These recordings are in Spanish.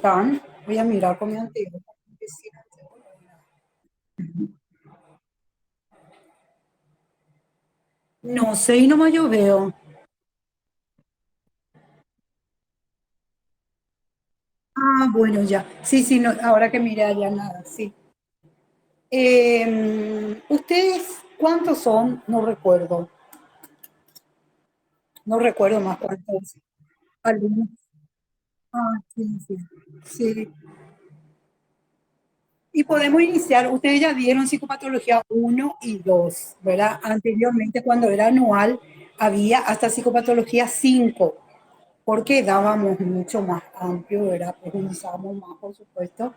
están? Voy a mirar con mi anteojos. No sé, y nomás yo veo. Ah, bueno, ya. Sí, sí, no, ahora que mire allá nada, sí. ¿Ustedes cuántos son? No recuerdo. No recuerdo más cuántos alumnos. Ah, sí, sí. Sí. Y podemos iniciar, ustedes ya dieron psicopatología uno y 2, ¿verdad? Anteriormente, cuando era anual, había hasta psicopatología 5, porque dábamos mucho más amplio, ¿verdad? Profundizábamos más, por supuesto,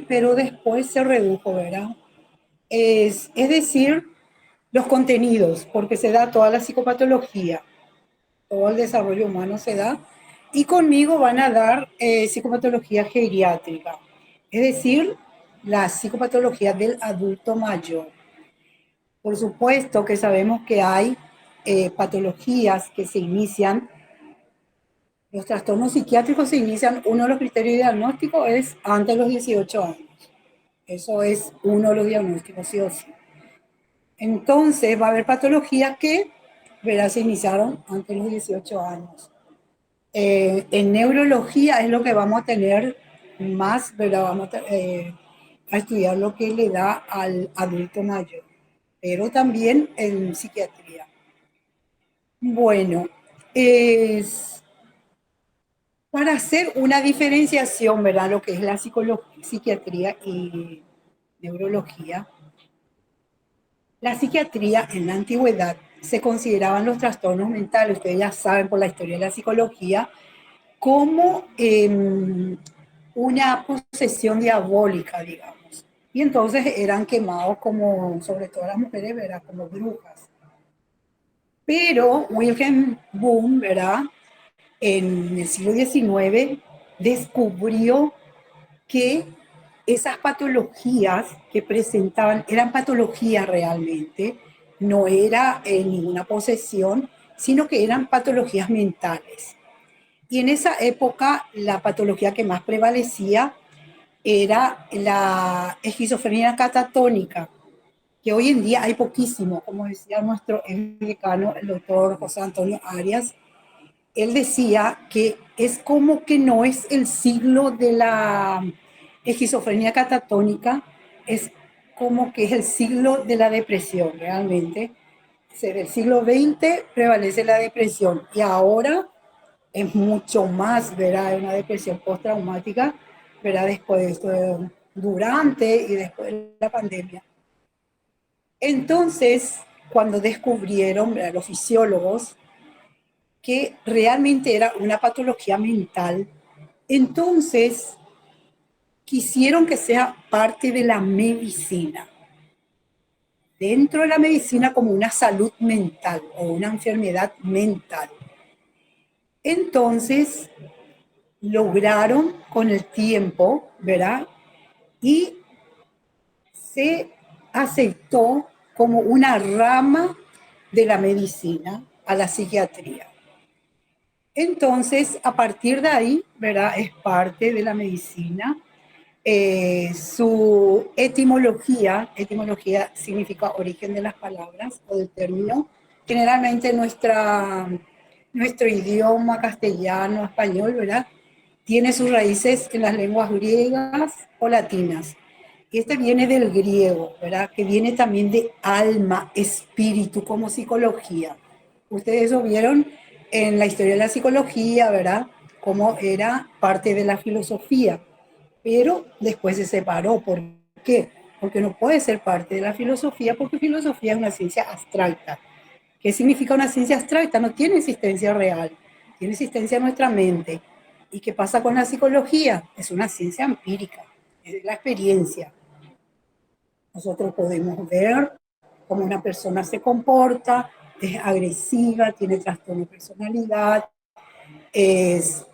pero después se redujo, ¿verdad? Es decir, los contenidos, porque se da toda la psicopatología, todo el desarrollo humano se da, y conmigo van a dar psicopatología geriátrica, es decir, la psicopatología del adulto mayor. Por supuesto que sabemos que hay patologías que se inician, los trastornos psiquiátricos se inician, uno de los criterios de diagnóstico es antes de los 18 años. Eso es uno de los diagnósticos, sí o sí. Entonces va a haber patologías que, verás, se iniciaron antes de los 18 años. En neurología es lo que vamos a tener más, ¿verdad? Vamos a estudiar lo que le da al adulto mayor, pero también en psiquiatría. Bueno, es para hacer una diferenciación, ¿verdad? Lo que es la psiquiatría y neurología. La psiquiatría en la antigüedad se consideraban los trastornos mentales, ustedes ya saben por la historia de la psicología, como una posesión diabólica, digamos. Y entonces eran quemados como, sobre todo las mujeres, ¿verdad? Como brujas. Pero Wilhelm Wundt, ¿verdad? En el siglo XIX descubrió que esas patologías que presentaban eran patologías realmente, no era ninguna posesión, sino que eran patologías mentales. Y en esa época la patología que más prevalecía era la esquizofrenia catatónica, que hoy en día hay poquísimo, como decía nuestro decano, el doctor José Antonio Arias. Él decía que es como que no es el siglo de la esquizofrenia catatónica, es como que es el siglo de la depresión, realmente. Desde el siglo XX prevalece la depresión y ahora es mucho más, ¿verdad? Una depresión postraumática, ¿verdad? Después de esto, durante y después de la pandemia. Entonces, cuando descubrieron, ¿verdad? Los fisiólogos, que realmente era una patología mental, entonces quisieron que sea parte de la medicina, dentro de la medicina como una salud mental o una enfermedad mental. Entonces lograron con el tiempo, ¿verdad? Y se aceptó como una rama de la medicina a la psiquiatría. Entonces, a partir de ahí, ¿verdad? Es parte de la medicina. Su etimología significa origen de las palabras o del término. Generalmente nuestro idioma castellano, español, ¿verdad? Tiene sus raíces en las lenguas griegas o latinas. Y este viene del griego, ¿verdad? Que viene también de alma, espíritu, como psicología. Ustedes lo vieron en la historia de la psicología, ¿verdad? Cómo era parte de la filosofía, pero después se separó. ¿Por qué? Porque no puede ser parte de la filosofía, porque filosofía es una ciencia abstracta. ¿Qué significa una ciencia abstracta? No tiene existencia real, tiene existencia en nuestra mente. ¿Y qué pasa con la psicología? Es una ciencia empírica, es la experiencia. Nosotros podemos ver cómo una persona se comporta, es agresiva, tiene trastorno de personalidad, es,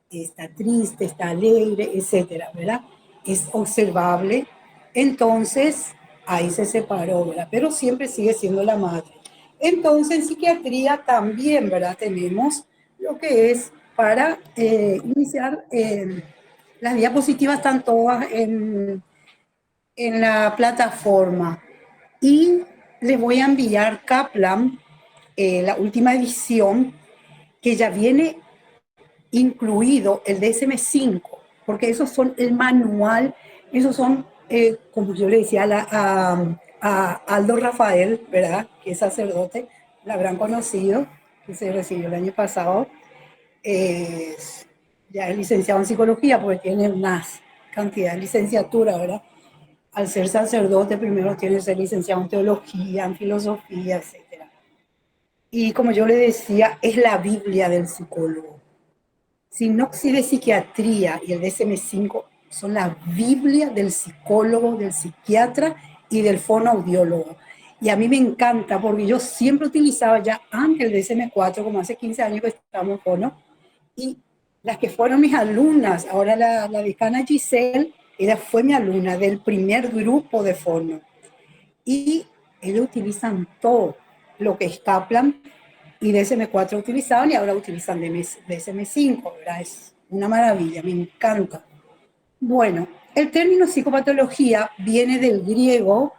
está triste, está alegre, etcétera, ¿verdad? Es observable. Entonces, ahí se separó, ¿verdad? Pero siempre sigue siendo la madre. Entonces, en psiquiatría también, ¿verdad? Tenemos lo que es para iniciar Las diapositivas están todas en la plataforma. Y les voy a enviar Kaplan, la última edición, que ya viene incluido el DSM-5, porque esos son el manual, esos son, como yo le decía a Aldo Rafael, ¿verdad? Que es sacerdote, la habrán conocido, que se recibió el año pasado, es, ya es licenciado en psicología, porque tiene una cantidad de licenciatura, ¿verdad? Al ser sacerdote, primero tiene que ser licenciado en teología, en filosofía, etcétera. Y como yo le decía, es la Biblia del psicólogo. Sinoxi de psiquiatría y el DSM-5 son la Biblia del psicólogo, del psiquiatra y del fonoaudiólogo. Y a mí me encanta porque yo siempre utilizaba ya antes el DSM-4, como hace 15 años que estamos en fono, y las que fueron mis alumnas, ahora la decana Giselle, ella fue mi alumna del primer grupo de fono. Y ellos utilizan todo lo que es Kaplan y DSM-4 utilizaban y ahora utilizan DSM-5, ¿verdad? Es una maravilla, me encanta. Bueno, el término psicopatología viene del griego,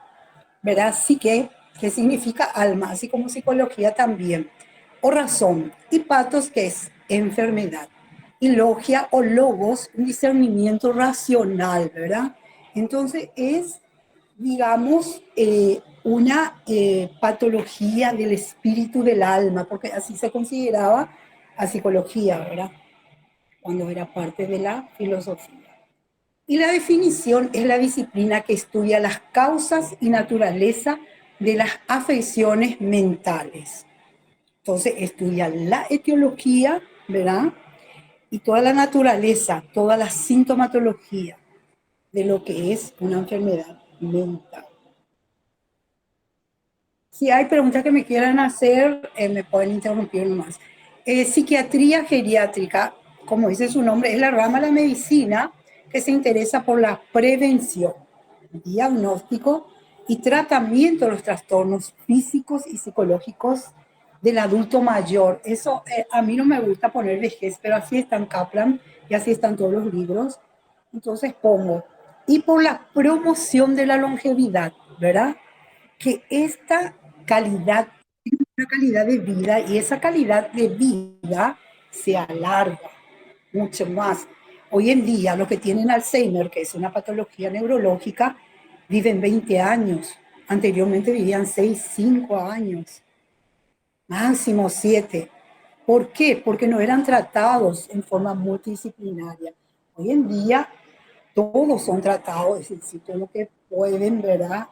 ¿verdad? Psique, que significa alma, así como psicología también, o razón, y patos, que es enfermedad, y logia o logos, un discernimiento racional, ¿verdad? Entonces es, digamos, una patología del espíritu del alma, porque así se consideraba a psicología, ¿verdad? Cuando era parte de la filosofía. Y la definición es la disciplina que estudia las causas y naturaleza de las afecciones mentales. Entonces, estudia la etiología, ¿verdad? Y toda la naturaleza, toda la sintomatología de lo que es una enfermedad mental. Si hay preguntas que me quieran hacer, me pueden interrumpir nomás. Psiquiatría geriátrica, como dice su nombre, es la rama de la medicina que se interesa por la prevención, diagnóstico y tratamiento de los trastornos físicos y psicológicos del adulto mayor. Eso a mí no me gusta poner vejez, pero así está en Kaplan y así están todos los libros. Entonces pongo, y por la promoción de la longevidad, ¿verdad? Que esta calidad, una calidad de vida y esa calidad de vida se alarga mucho más. Hoy en día, los que tienen Alzheimer, que es una patología neurológica, viven 20 años. Anteriormente vivían 6, 5 años, máximo 7. ¿Por qué? Porque no eran tratados en forma multidisciplinaria. Hoy en día, todos son tratados, es decir, todo lo que pueden, ¿verdad?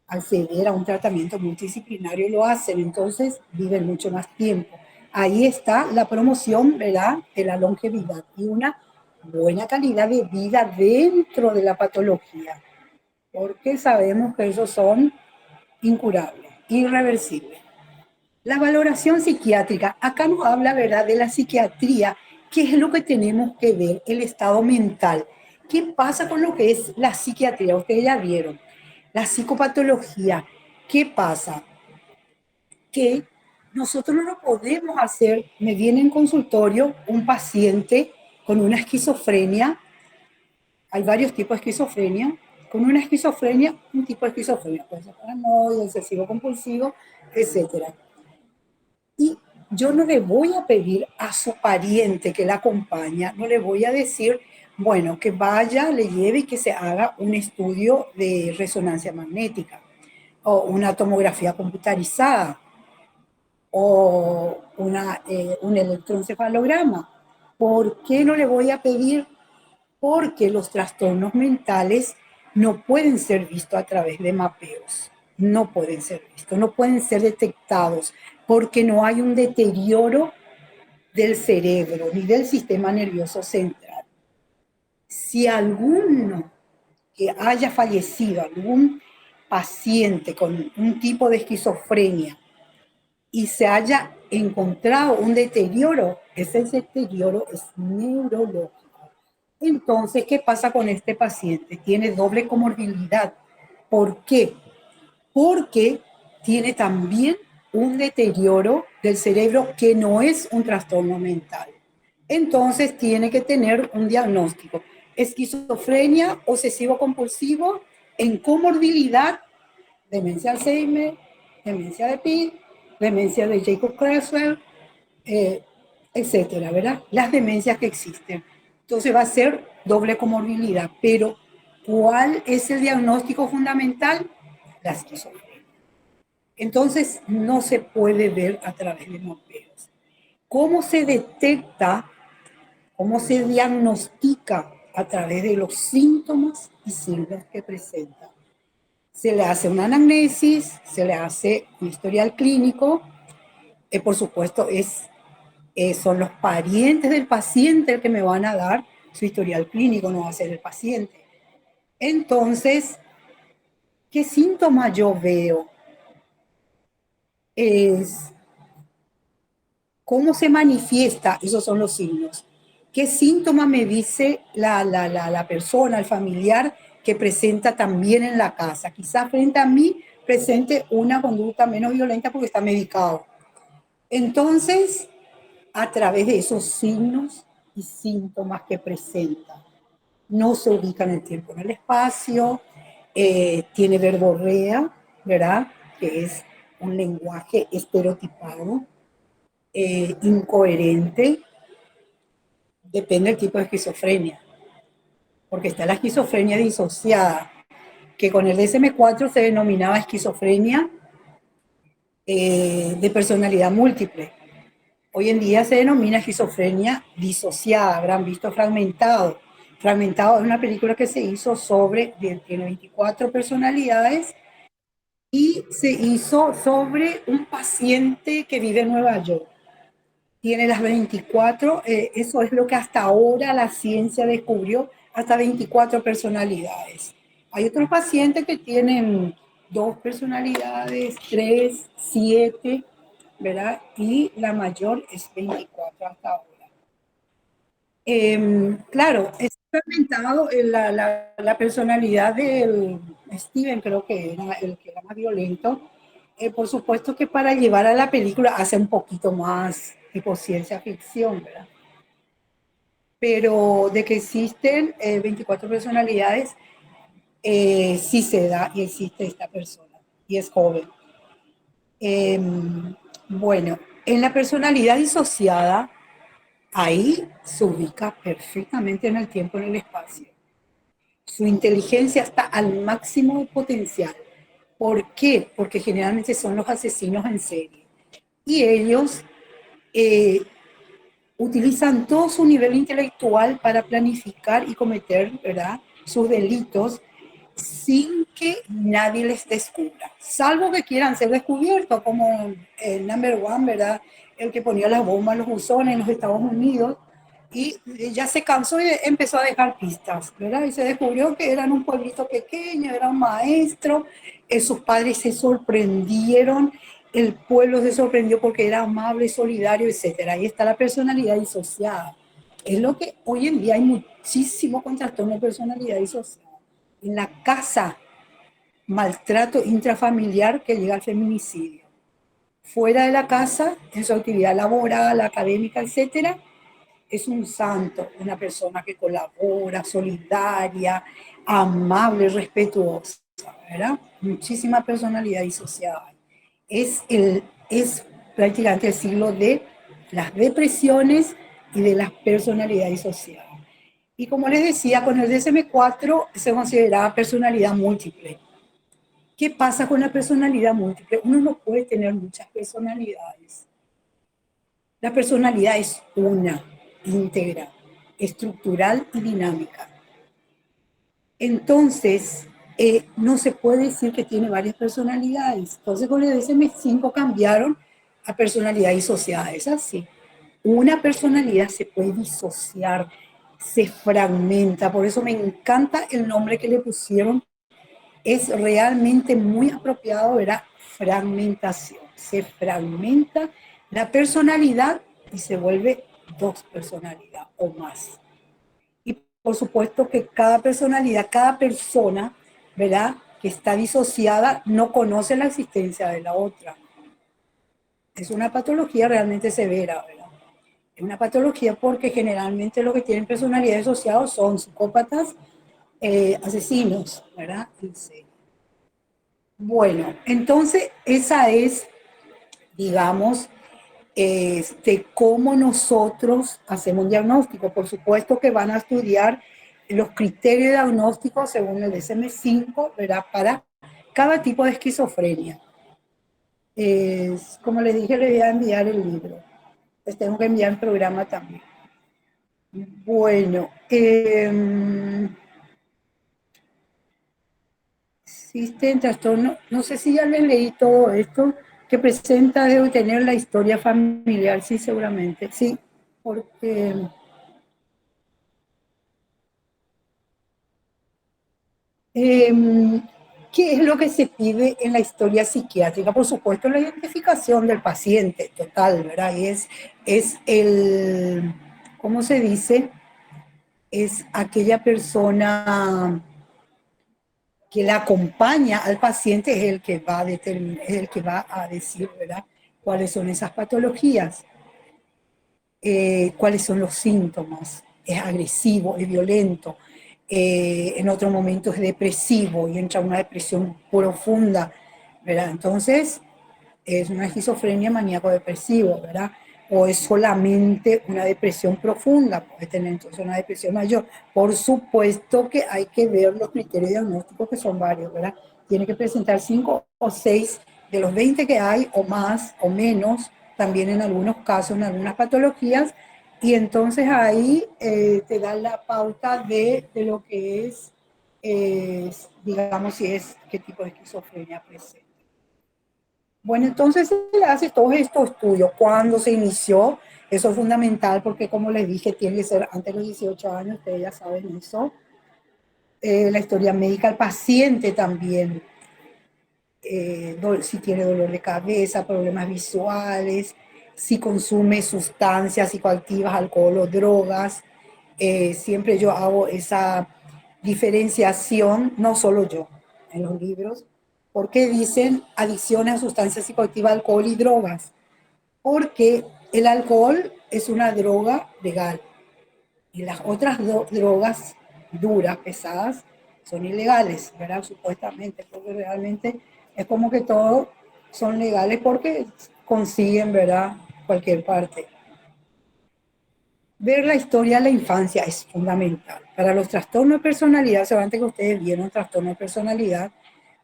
Acceder a un tratamiento multidisciplinario y lo hacen, entonces viven mucho más tiempo. Ahí está la promoción, ¿verdad?, de la longevidad y una buena calidad de vida dentro de la patología, porque sabemos que esos son incurables, irreversibles. La valoración psiquiátrica, acá nos habla, ¿verdad?, de la psiquiatría, qué es lo que tenemos que ver, el estado mental. ¿Qué pasa con lo que es la psiquiatría? Ustedes ya vieron. La psicopatología, ¿qué pasa? Que nosotros no lo podemos hacer. Me viene en consultorio un paciente con una esquizofrenia, hay varios tipos de esquizofrenia, con una esquizofrenia, un tipo de esquizofrenia, puede ser paranoide, obsesivo compulsivo, etcétera. Y yo no le voy a pedir a su pariente que la acompaña, no le voy a decir, bueno, que vaya, le lleve y que se haga un estudio de resonancia magnética o una tomografía computarizada o un electroencefalograma. ¿Por qué no le voy a pedir? Porque los trastornos mentales no pueden ser vistos a través de mapeos, no pueden ser vistos, no pueden ser detectados, porque no hay un deterioro del cerebro ni del sistema nervioso central. Si alguno que haya fallecido, algún paciente con un tipo de esquizofrenia, y se haya encontrado un deterioro, ese deterioro es neurológico. Entonces, ¿qué pasa con este paciente? Tiene doble comorbilidad. ¿Por qué? Porque tiene también un deterioro del cerebro que no es un trastorno mental. entonces tiene que tener un diagnóstico. Esquizofrenia obsesivo-compulsivo en comorbilidad, demencia Alzheimer, demencia de Pitt, demencia de Jacob Creutzfeldt, eh, etcétera, ¿verdad? Las demencias que existen. Entonces va a ser doble comorbilidad, pero ¿cuál es el diagnóstico fundamental? La esquizofrenia. Entonces no se puede ver a través de mapeos. ¿Cómo se detecta, cómo se diagnostica a través de los síntomas y signos que presenta? Se le hace una anamnesis, se le hace un historial clínico, por supuesto son los parientes del paciente el que me van a dar su historial clínico, no va a ser el paciente. Entonces, ¿qué síntoma yo veo? Es cómo se manifiesta, esos son los signos. ¿Qué síntoma me dice la persona, el familiar que presenta también en la casa? Quizás frente a mí presente una conducta menos violenta porque está medicado. Entonces, a través de esos signos y síntomas que presenta, no se ubica en el tiempo, en el espacio, tiene verborrea, ¿verdad? Que es un lenguaje estereotipado, incoherente, depende del tipo de esquizofrenia, porque está la esquizofrenia disociada, que con el DSM-4 se denominaba esquizofrenia de personalidad múltiple. Hoy en día se denomina esquizofrenia disociada, habrán visto Fragmentado. Fragmentado es una película que se hizo tiene 24 personalidades y se hizo sobre un paciente que vive en Nueva York. Tiene las 24, eso es lo que hasta ahora la ciencia descubrió, hasta 24 personalidades. Hay otros pacientes que tienen dos personalidades, tres, siete, ¿verdad? Y la mayor es 24 hasta ahora. Claro, es fragmentado en la personalidad del Steven, creo que era el que era más violento. Por supuesto que para llevar a la película hace un poquito más tipo ciencia ficción, ¿verdad? Pero de que existen 24 personalidades, sí se da y existe esta persona y es joven. Eh, bueno, en la personalidad disociada, ahí se ubica perfectamente en el tiempo y en el espacio. Su inteligencia está al máximo potencial. ¿Por qué? Porque generalmente son los asesinos en serie. Y ellos eh, utilizan todo su nivel intelectual para planificar y cometer, ¿verdad?, sus delitos sin que nadie les descubra, salvo que quieran ser descubiertos, como el number one, ¿verdad?, el que ponía las bombas, los buzones en los Estados Unidos, y ya se cansó y empezó a dejar pistas, ¿verdad? Y se descubrió que eran un pueblito pequeño, era un maestro, sus padres se sorprendieron, el pueblo se sorprendió porque era amable, solidario, etcétera. Ahí está la personalidad disociada. Es lo que hoy en día hay muchísimo con trastorno de personalidad disociada. En la casa, maltrato intrafamiliar que llega al feminicidio. Fuera de la casa, en su actividad laboral, académica, etcétera, es un santo, una persona que colabora, solidaria, amable, respetuosa, ¿verdad? Muchísima personalidad disociada. Es prácticamente el siglo de las depresiones y de las personalidades disociadas. Y como les decía, con el DSM-4 se considera personalidad múltiple. ¿Qué pasa con la personalidad múltiple? Uno no puede tener muchas personalidades. La personalidad es una, íntegra, estructural y dinámica. Entonces, no se puede decir que tiene varias personalidades. Entonces, con el DSM-5 cambiaron a personalidad disociada. Es así. Una personalidad se puede disociar, se fragmenta. Por eso me encanta el nombre que le pusieron. Es realmente muy apropiado, ¿verdad? Fragmentación. Se fragmenta la personalidad y se vuelve dos personalidades o más. Y por supuesto que cada personalidad, cada persona, ¿verdad?, que está disociada no conoce la existencia de la otra. Es una patología realmente severa, ¿verdad? Es una patología porque generalmente los que tienen personalidad asociados son psicópatas, asesinos, ¿verdad? Sí. Bueno, entonces esa es, digamos, de cómo nosotros hacemos un diagnóstico. Por supuesto que van a estudiar los criterios de diagnóstico según el DSM-5, ¿verdad? Para cada tipo de esquizofrenia. Como les dije, les voy a enviar el libro. Les tengo que enviar el programa también. Bueno, existen trastornos, no sé si ya les leí todo esto, que presenta debe tener la historia familiar, sí, seguramente, sí, porque ¿qué es lo que se pide en la historia psiquiátrica? Por supuesto, la identificación del paciente total, ¿verdad? Y es el, ¿cómo se dice? Es aquella persona que la acompaña al paciente, es el que va a determinar, es el que va a decir, ¿verdad? Cuáles son esas patologías, cuáles son los síntomas. Es agresivo, es violento, en otro momento es depresivo y entra una depresión profunda, ¿verdad? Entonces, es una esquizofrenia maníaco-depresivo, ¿verdad? O es solamente una depresión profunda, puede tener entonces una depresión mayor. Por supuesto que hay que ver los criterios diagnósticos, que son varios, ¿verdad? Tiene que presentar 5 o 6 de los 20 que hay, o más o menos, también en algunos casos, en algunas patologías, y entonces ahí te dan la pauta de lo que es, digamos, si es qué tipo de esquizofrenia presenta. Bueno, entonces se le hace todos estos estudios. ¿Cuándo se inició? Eso es fundamental porque, como les dije, tiene que ser antes de los 18 años, ustedes ya saben eso. La historia médica, el paciente también, si tiene dolor de cabeza, problemas visuales, si consume sustancias psicoactivas, alcohol o drogas. Siempre yo hago esa diferenciación, no solo yo, en los libros, porque dicen adicciones a sustancias psicoactivas, alcohol y drogas, porque el alcohol es una droga legal y las otras drogas duras, pesadas, son ilegales, ¿verdad? Supuestamente, porque realmente es como que todos son legales porque consiguen, ¿verdad? Cualquier parte. Ver la historia de la infancia es fundamental. Para los trastornos de personalidad, seguramente que ustedes vieron trastorno de personalidad,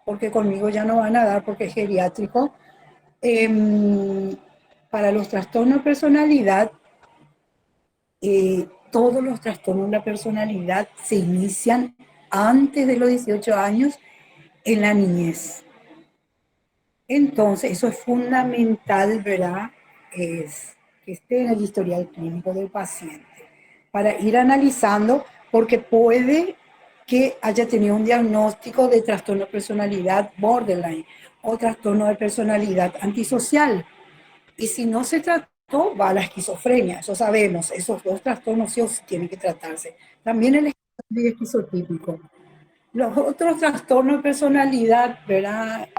porque conmigo ya no van a dar porque es geriátrico. Eh, para los trastornos de personalidad, todos los trastornos de la personalidad se inician antes de los 18 años en la niñez. Entonces, eso es fundamental, ¿verdad? Es que esté en el historial clínico del paciente para ir analizando, porque puede que haya tenido un diagnóstico de trastorno de personalidad borderline o trastorno de personalidad antisocial. Y si no se trató, va a la esquizofrenia. Eso sabemos, esos dos trastornos sí tienen que tratarse. También el esquizotípico. Los otros trastornos de personalidad, ¿verdad?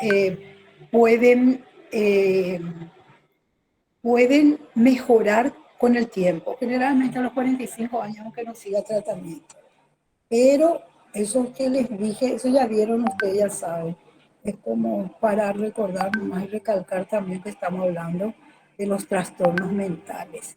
Pueden, eh, pueden mejorar con el tiempo, generalmente a los 45 años, aunque no siga tratamiento. Pero eso que les dije, eso ya vieron ustedes, ya saben. Es como para recordar más y recalcar también que estamos hablando de los trastornos mentales.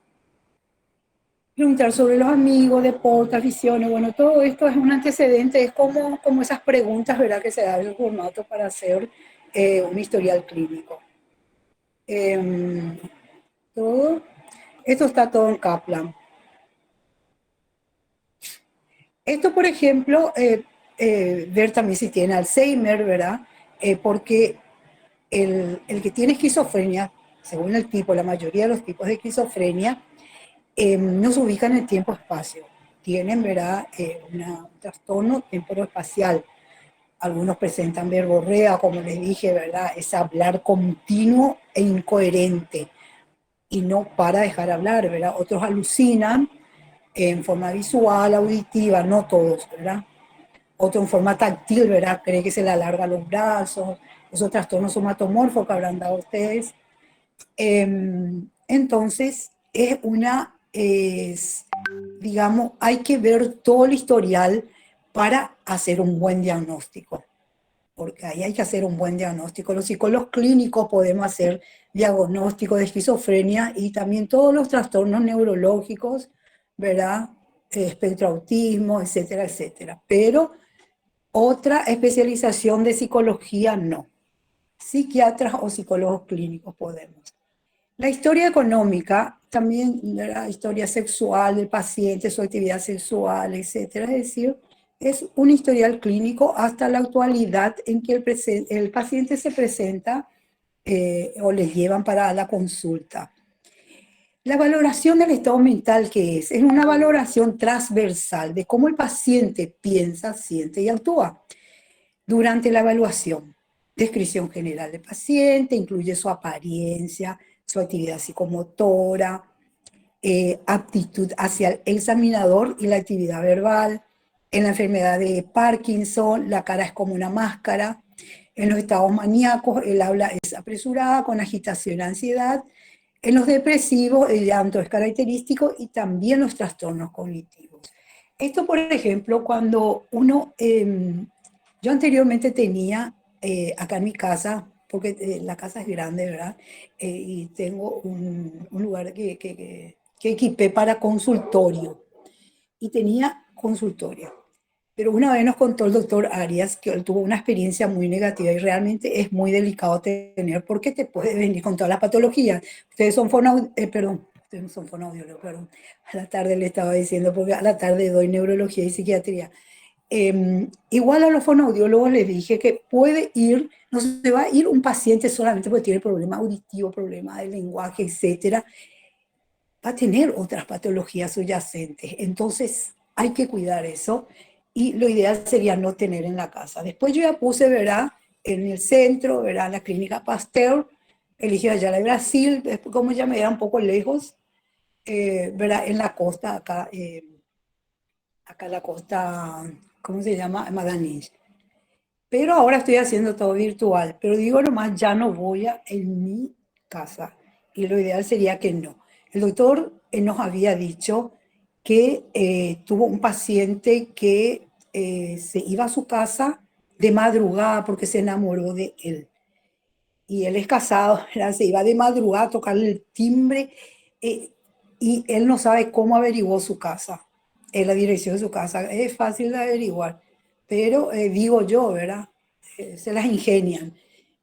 Preguntar sobre los amigos, deportes, aficiones, bueno, todo esto es un antecedente, es como esas preguntas, ¿verdad?, que se da en el formato para hacer un historial clínico. Eh, todo, esto está todo en Kaplan. Esto, por ejemplo, ver también si tiene Alzheimer, ¿verdad? Porque el que tiene esquizofrenia, según el tipo, la mayoría de los tipos de esquizofrenia, no se ubican en el tiempo-espacio. Tienen, ¿verdad?, un trastorno temporoespacial. Algunos presentan verborrea, como les dije, ¿verdad? Es hablar continuo e incoherente y no para dejar hablar, ¿verdad? Otros alucinan en forma visual, auditiva, no todos, ¿verdad? Otro en forma táctil, ¿verdad? Cree que se le alargan los brazos, esos trastornos somatomorfos que habrán dado ustedes. Entonces, es una es, digamos, hay que ver todo el historial para hacer un buen diagnóstico, porque ahí hay que hacer un buen diagnóstico. Los psicólogos clínicos podemos hacer diagnóstico de esquizofrenia y también todos los trastornos neurológicos, ¿verdad? Espectro autismo, etcétera, etcétera. Pero otra especialización de psicología no. Psiquiatras o psicólogos clínicos podemos. La historia económica, también la historia sexual del paciente, su actividad sexual, etcétera. Es decir, es un historial clínico hasta la actualidad en que el paciente se presenta o le llevan para la consulta. La valoración del estado mental, ¿qué es? Es una valoración transversal de cómo el paciente piensa, siente y actúa durante la evaluación. Descripción general del paciente, incluye su apariencia, su actividad psicomotora, aptitud hacia el examinador y la actividad verbal. En la enfermedad de Parkinson, la cara es como una máscara. En los estados maníacos, el habla es apresurada, con agitación y ansiedad. En los depresivos, el llanto es característico y también los trastornos cognitivos. Esto, por ejemplo, cuando uno, yo anteriormente tenía acá en mi casa, porque la casa es grande, ¿verdad? Y tengo un lugar que equipé para consultorio. Y tenía consultorio. Pero una vez nos contó el doctor Arias que él tuvo una experiencia muy negativa y realmente es muy delicado tener porque te puede venir con todas las patologías. Ustedes son perdón, ustedes no son fonoaudiólogos, perdón. A la tarde le estaba diciendo porque a la tarde doy neurología y psiquiatría. Igual a los fonoaudiólogos les dije que puede ir, no se va a ir un paciente solamente porque tiene problema auditivo, problema de lenguaje, etcétera, va a tener otras patologías subyacentes. Entonces hay que cuidar eso y lo ideal sería no tener en la casa. Después yo ya puse, ¿verdad? En el centro, ¿verdad? La clínica Pasteur, elegí allá de Brasil, después como ya me era un poco lejos, ¿verdad? En la costa, acá la costa, ¿cómo se llama? Magallanes. Pero ahora estoy haciendo todo virtual. Pero digo nomás, ya no voy a en mi casa. Y lo ideal sería que no. El doctor nos había dicho que tuvo un paciente que se iba a su casa de madrugada porque se enamoró de él. Y él es casado, ¿verdad? Se iba de madrugada a tocarle el timbre eh, y él no sabe cómo averiguó su casa, la dirección de su casa. Es fácil de averiguar, pero digo yo, ¿verdad? Se las ingenian.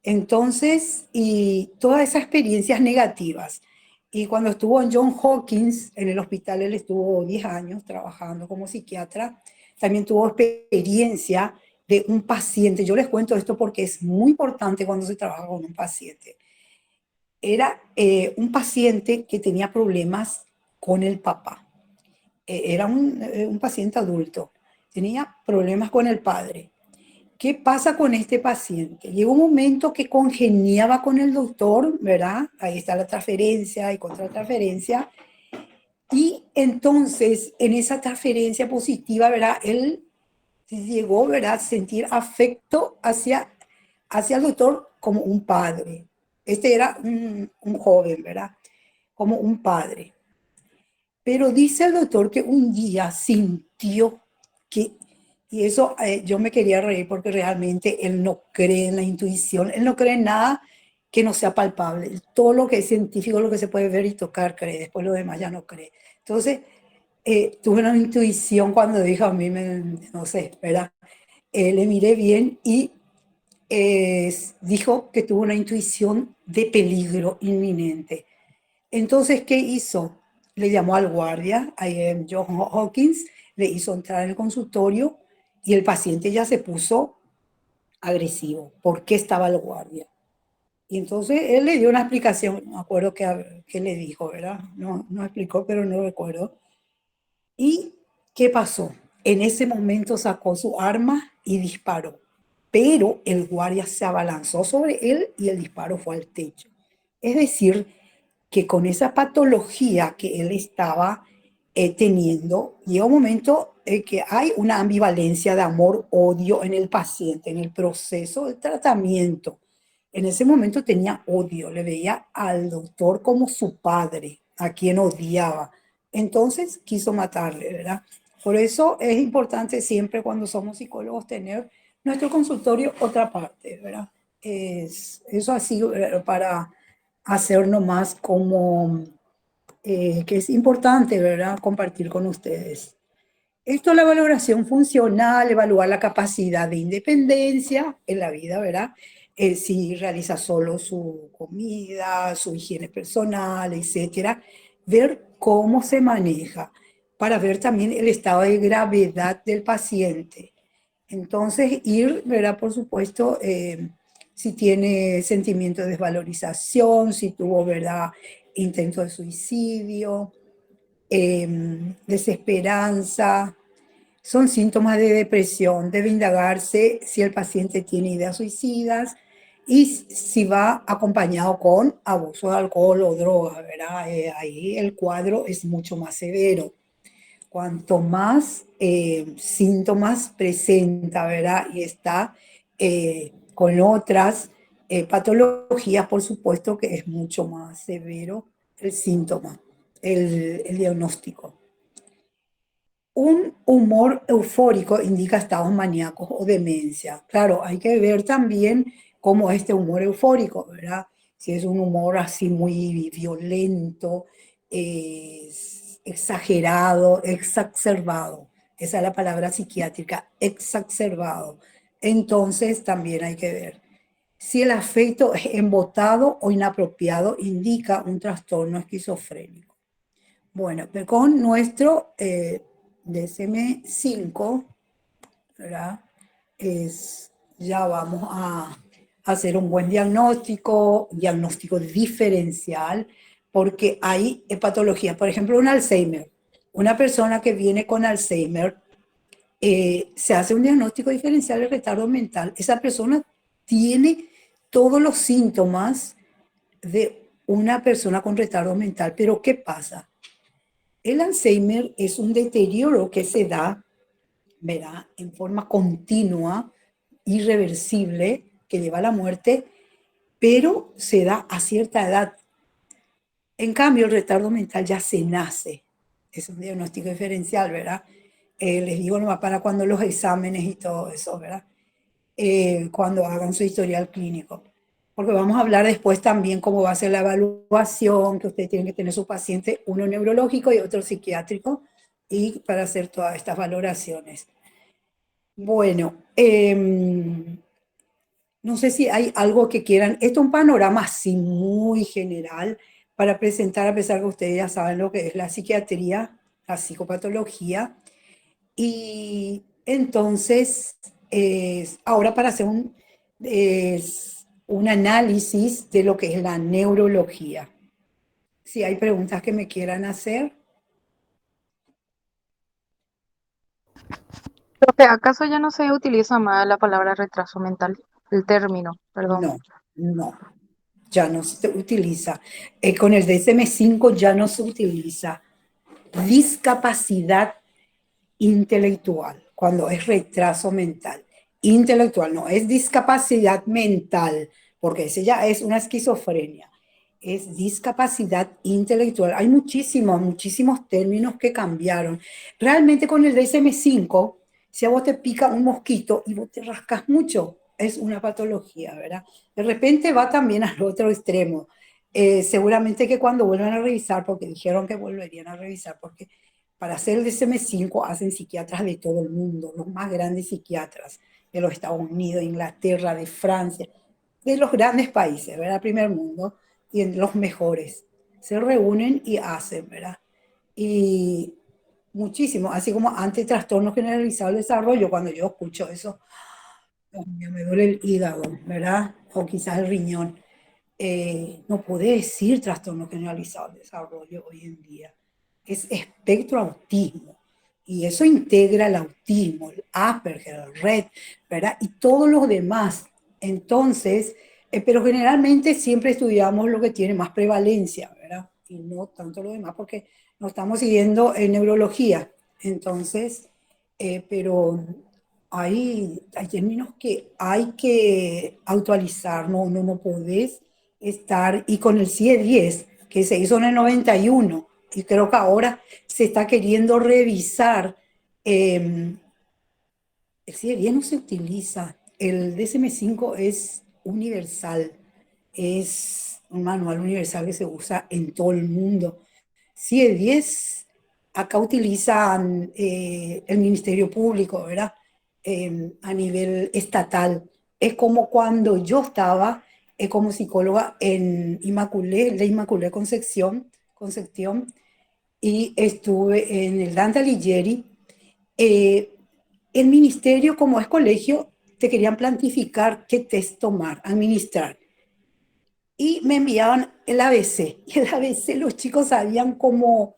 Entonces, y todas esas experiencias negativas. Y cuando estuvo en John Hopkins, en el hospital, él estuvo 10 años trabajando como psiquiatra, también tuvo experiencia de un paciente. Yo les cuento esto porque es muy importante cuando se trabaja con un paciente. Era un paciente que tenía problemas con el papá. Era un paciente adulto. Tenía problemas con el padre. ¿Qué pasa con este paciente? Llegó un momento que congeniaba con el doctor, ¿verdad? Ahí está la transferencia y contratransferencia. Y entonces, en esa transferencia positiva, ¿verdad? Él llegó, ¿verdad?, a sentir afecto hacia el doctor como un padre. Este era un joven, ¿verdad? Como un padre. Pero dice el doctor que un día sintió que, y eso yo me quería reír porque realmente él no cree en la intuición, él no cree en nada que no sea palpable. Todo lo que es científico, lo que se puede ver y tocar, cree. Después lo demás ya no cree. Entonces, tuve una intuición cuando dijo a mí, no sé, ¿verdad? Le miré bien y dijo que tuvo una intuición de peligro inminente. Entonces, ¿qué hizo? Le llamó al guardia, a John Hawkins, le hizo entrar en el consultorio y el paciente ya se puso agresivo. ¿Por qué estaba el guardia? Y entonces él le dio una explicación, no me acuerdo qué le dijo, ¿verdad? No, no explicó, pero no recuerdo. ¿Y qué pasó? En ese momento sacó su arma y disparó, pero el guardia se abalanzó sobre él y el disparo fue al techo. Es decir, que con esa patología que él estaba teniendo, llega un momento que hay una ambivalencia de amor-odio en el paciente, en el proceso del tratamiento. En ese momento tenía odio, le veía al doctor como su padre, a quien odiaba, Entonces quiso matarle, ¿verdad? Por eso es importante siempre cuando somos psicólogos tener nuestro consultorio otra parte, ¿verdad? Eso así para hacernos más como que es importante, ¿verdad? Compartir con ustedes. Esto es la valoración funcional, evaluar la capacidad de independencia en la vida, ¿verdad? Si realiza solo su comida, su higiene personal, etcétera. Ver cómo se maneja para ver también el estado de gravedad del paciente. Entonces, ir, ¿verdad? Por supuesto, si tiene sentimiento de desvalorización, si tuvo, ¿verdad? Intento de suicidio, desesperanza, son síntomas de depresión. Debe indagarse si el paciente tiene ideas suicidas y si va acompañado con abuso de alcohol o droga, ¿verdad? Ahí el cuadro es mucho más severo. Cuanto más síntomas presenta, ¿verdad? Y está con otras patologías, por supuesto que es mucho más severo el síntoma, el diagnóstico. Un humor eufórico indica estados maníacos o demencia. Claro, hay que ver también cómo es este humor eufórico, ¿verdad? Si es un humor así muy violento, exagerado, exacerbado. Esa es la palabra psiquiátrica, exacerbado. Entonces también hay que ver. Si el afecto es embotado o inapropiado, indica un trastorno esquizofrénico. Bueno, con nuestro DSM-5, ¿verdad? Ya vamos a hacer un buen diagnóstico diferencial, porque hay patologías, por ejemplo, un Alzheimer. Una persona que viene con Alzheimer, se hace un diagnóstico diferencial de retardo mental. Esa persona tiene todos los síntomas de una persona con retardo mental, pero ¿qué pasa? El Alzheimer es un deterioro que se da, ¿verdad? En forma continua, irreversible, que lleva a la muerte, pero se da a cierta edad. En cambio, el retardo mental ya se nace. Es un diagnóstico diferencial, ¿verdad? Les digo nomás para cuando los exámenes y todo eso, ¿verdad? Cuando hagan su historial clínico. Porque vamos a hablar después también cómo va a ser la evaluación, que ustedes tienen que tener su paciente, uno neurológico y otro psiquiátrico, y para hacer todas estas valoraciones. Bueno, no sé si hay algo que quieran. Esto es un panorama así muy general para presentar, a pesar que ustedes ya saben lo que es la psiquiatría, la psicopatología. Y entonces, ahora para hacer un análisis de lo que es la neurología. Si hay preguntas que me quieran hacer, Profe, ¿acaso ya no se utiliza más la palabra retraso mental? El término, perdón. no, no, ya no se utiliza. Con el DSM-5 ya no se utiliza discapacidad intelectual, cuando es retraso mental. Intelectual, no, es discapacidad mental, porque ese ya es una esquizofrenia. Es discapacidad intelectual. Hay muchísimos términos que cambiaron. Realmente con el DSM-5, si a vos te pica un mosquito y vos te rascas mucho, es una patología, ¿verdad? De repente va también al otro extremo. Seguramente que cuando vuelvan a revisar, porque dijeron que volverían a revisar, porque para hacer el DSM-5 hacen psiquiatras de todo el mundo, los más grandes psiquiatras de los Estados Unidos, Inglaterra, de Francia, de los grandes países, ¿verdad? Primer mundo, y en los mejores. Se reúnen y hacen, ¿verdad? Y muchísimo, así como ante trastorno generalizado del desarrollo, cuando yo escucho eso, Dios mío, me duele el hígado, ¿verdad? O quizás el riñón. No puede decir trastorno generalizado del desarrollo hoy en día. Es espectro autismo. Y eso integra el autismo, el Asperger, el Red, ¿verdad? Y todos los demás. Entonces, pero generalmente siempre estudiamos lo que tiene más prevalencia, ¿verdad? Y no tanto lo demás, porque no estamos siguiendo en neurología. Entonces, pero hay términos que hay que actualizar, no podés estar, y con el CIE 10, que se hizo en el 91, Y creo que ahora se está queriendo revisar. eh, el CIE-10 no se utiliza. El DSM-5 es universal. Es un manual universal que se usa en todo el mundo. CIE-10, acá utilizan el Ministerio Público, ¿verdad? A nivel estatal. Es como cuando yo estaba como psicóloga en Inmaculé, la Inmaculé Concepción, y estuve en el Dante Alighieri. eh, el ministerio, como es colegio, te querían plantificar qué test tomar, administrar. Y me enviaban el ABC. Y el ABC los chicos sabían como,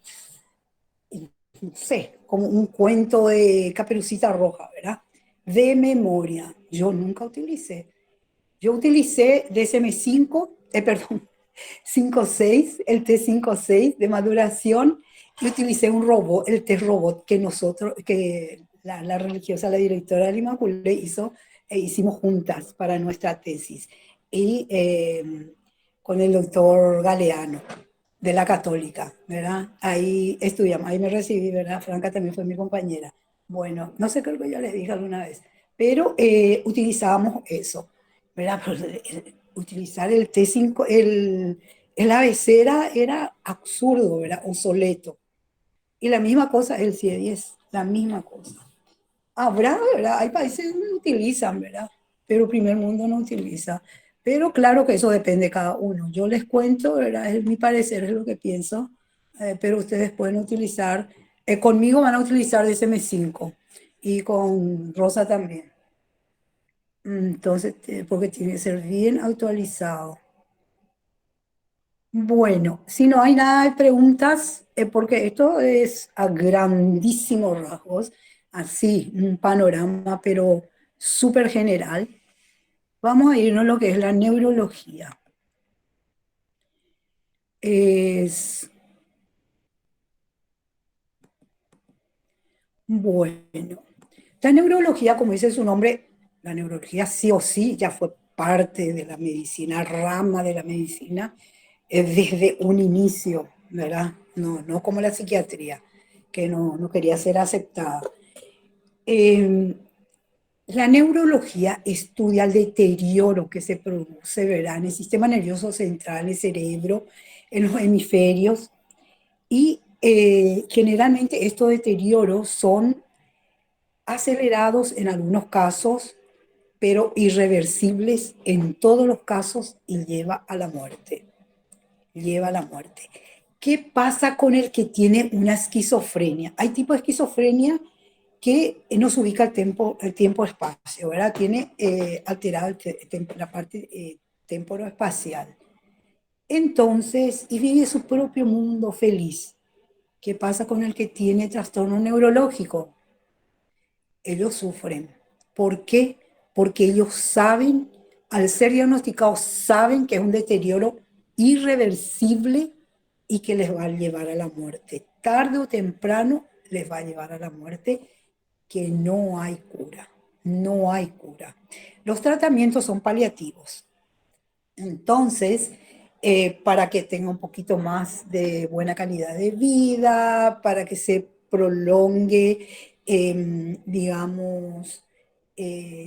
no sé, como un cuento de Caperucita Roja, ¿verdad? De memoria. Yo nunca utilicé. Yo utilicé DSM-5, perdón, 5.6, el T5.6 de maduración, y utilicé un robot, el test robot que la religiosa, la directora del Inmaculé hizo, e hicimos juntas para nuestra tesis, y con el doctor Galeano, de la Católica, ¿verdad? Ahí estudiamos, ahí me recibí, ¿verdad? Franca también fue mi compañera. Bueno, no sé, creo que ya les dije alguna vez, pero utilizábamos eso, ¿verdad? Pero, utilizar el T5, el ABC era absurdo, era obsoleto. Y la misma cosa el CIE-10, la misma cosa. Habrá, ¿verdad? Hay países que no utilizan, ¿verdad? Pero el primer mundo no utiliza. Pero claro que eso depende de cada uno. Yo les cuento, ¿verdad? Es mi parecer, es lo que pienso, pero ustedes pueden utilizar, conmigo van a utilizar DSM-5 y con Rosa también. Entonces, porque tiene que ser bien actualizado. Bueno, si no hay nada de preguntas, porque esto es a grandísimos rasgos, así, un panorama, pero súper general. Vamos a irnos a lo que es la neurología. Es, bueno, la neurología, como dice su nombre, la neurología sí o sí ya fue parte de la medicina, rama de la medicina, desde un inicio, ¿verdad? No, no como la psiquiatría, que no quería ser aceptada. Eh, la neurología estudia el deterioro que se produce, ¿verdad? En el sistema nervioso central, en el cerebro, en los hemisferios, y generalmente estos deterioros son acelerados en algunos casos, pero irreversibles en todos los casos y lleva a la muerte. Lleva a la muerte. ¿Qué pasa con el que tiene una esquizofrenia? Hay tipo de esquizofrenia que no se ubica el tiempo-espacio, ¿verdad? Tiene alterado la parte temporoespacial. Entonces, y vive su propio mundo feliz. ¿Qué pasa con el que tiene trastorno neurológico? Ellos sufren. ¿Por qué? Porque ellos saben, al ser diagnosticados, saben que es un deterioro irreversible y que les va a llevar a la muerte. Tarde o temprano les va a llevar a la muerte, que no hay cura. No hay cura. Los tratamientos son paliativos. Entonces, para que tenga un poquito más de buena calidad de vida, para que se prolongue, digamos,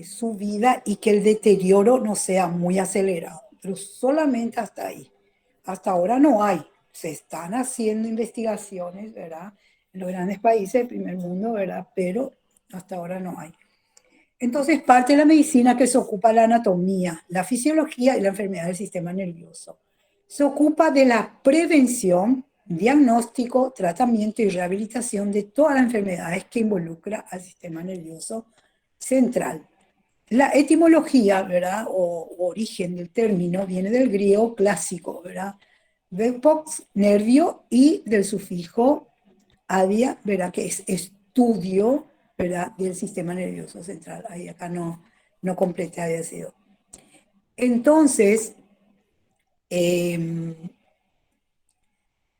su vida y que el deterioro no sea muy acelerado, pero solamente hasta ahí. Hasta ahora no hay. Se están haciendo investigaciones, ¿verdad? En los grandes países del primer mundo, ¿verdad? Pero hasta ahora no hay. Entonces, parte de la medicina que se ocupa de la anatomía, la fisiología y la enfermedad del sistema nervioso. Se ocupa de la prevención, diagnóstico, tratamiento y rehabilitación de todas las enfermedades que involucra al sistema nervioso central. La etimología, ¿verdad? O origen del término viene del griego clásico, ¿verdad? Verpox, nervio, y del sufijo adia, ¿verdad? Que es estudio, ¿verdad? Del sistema nervioso central. Ahí acá no completé, había sido. Entonces, eh,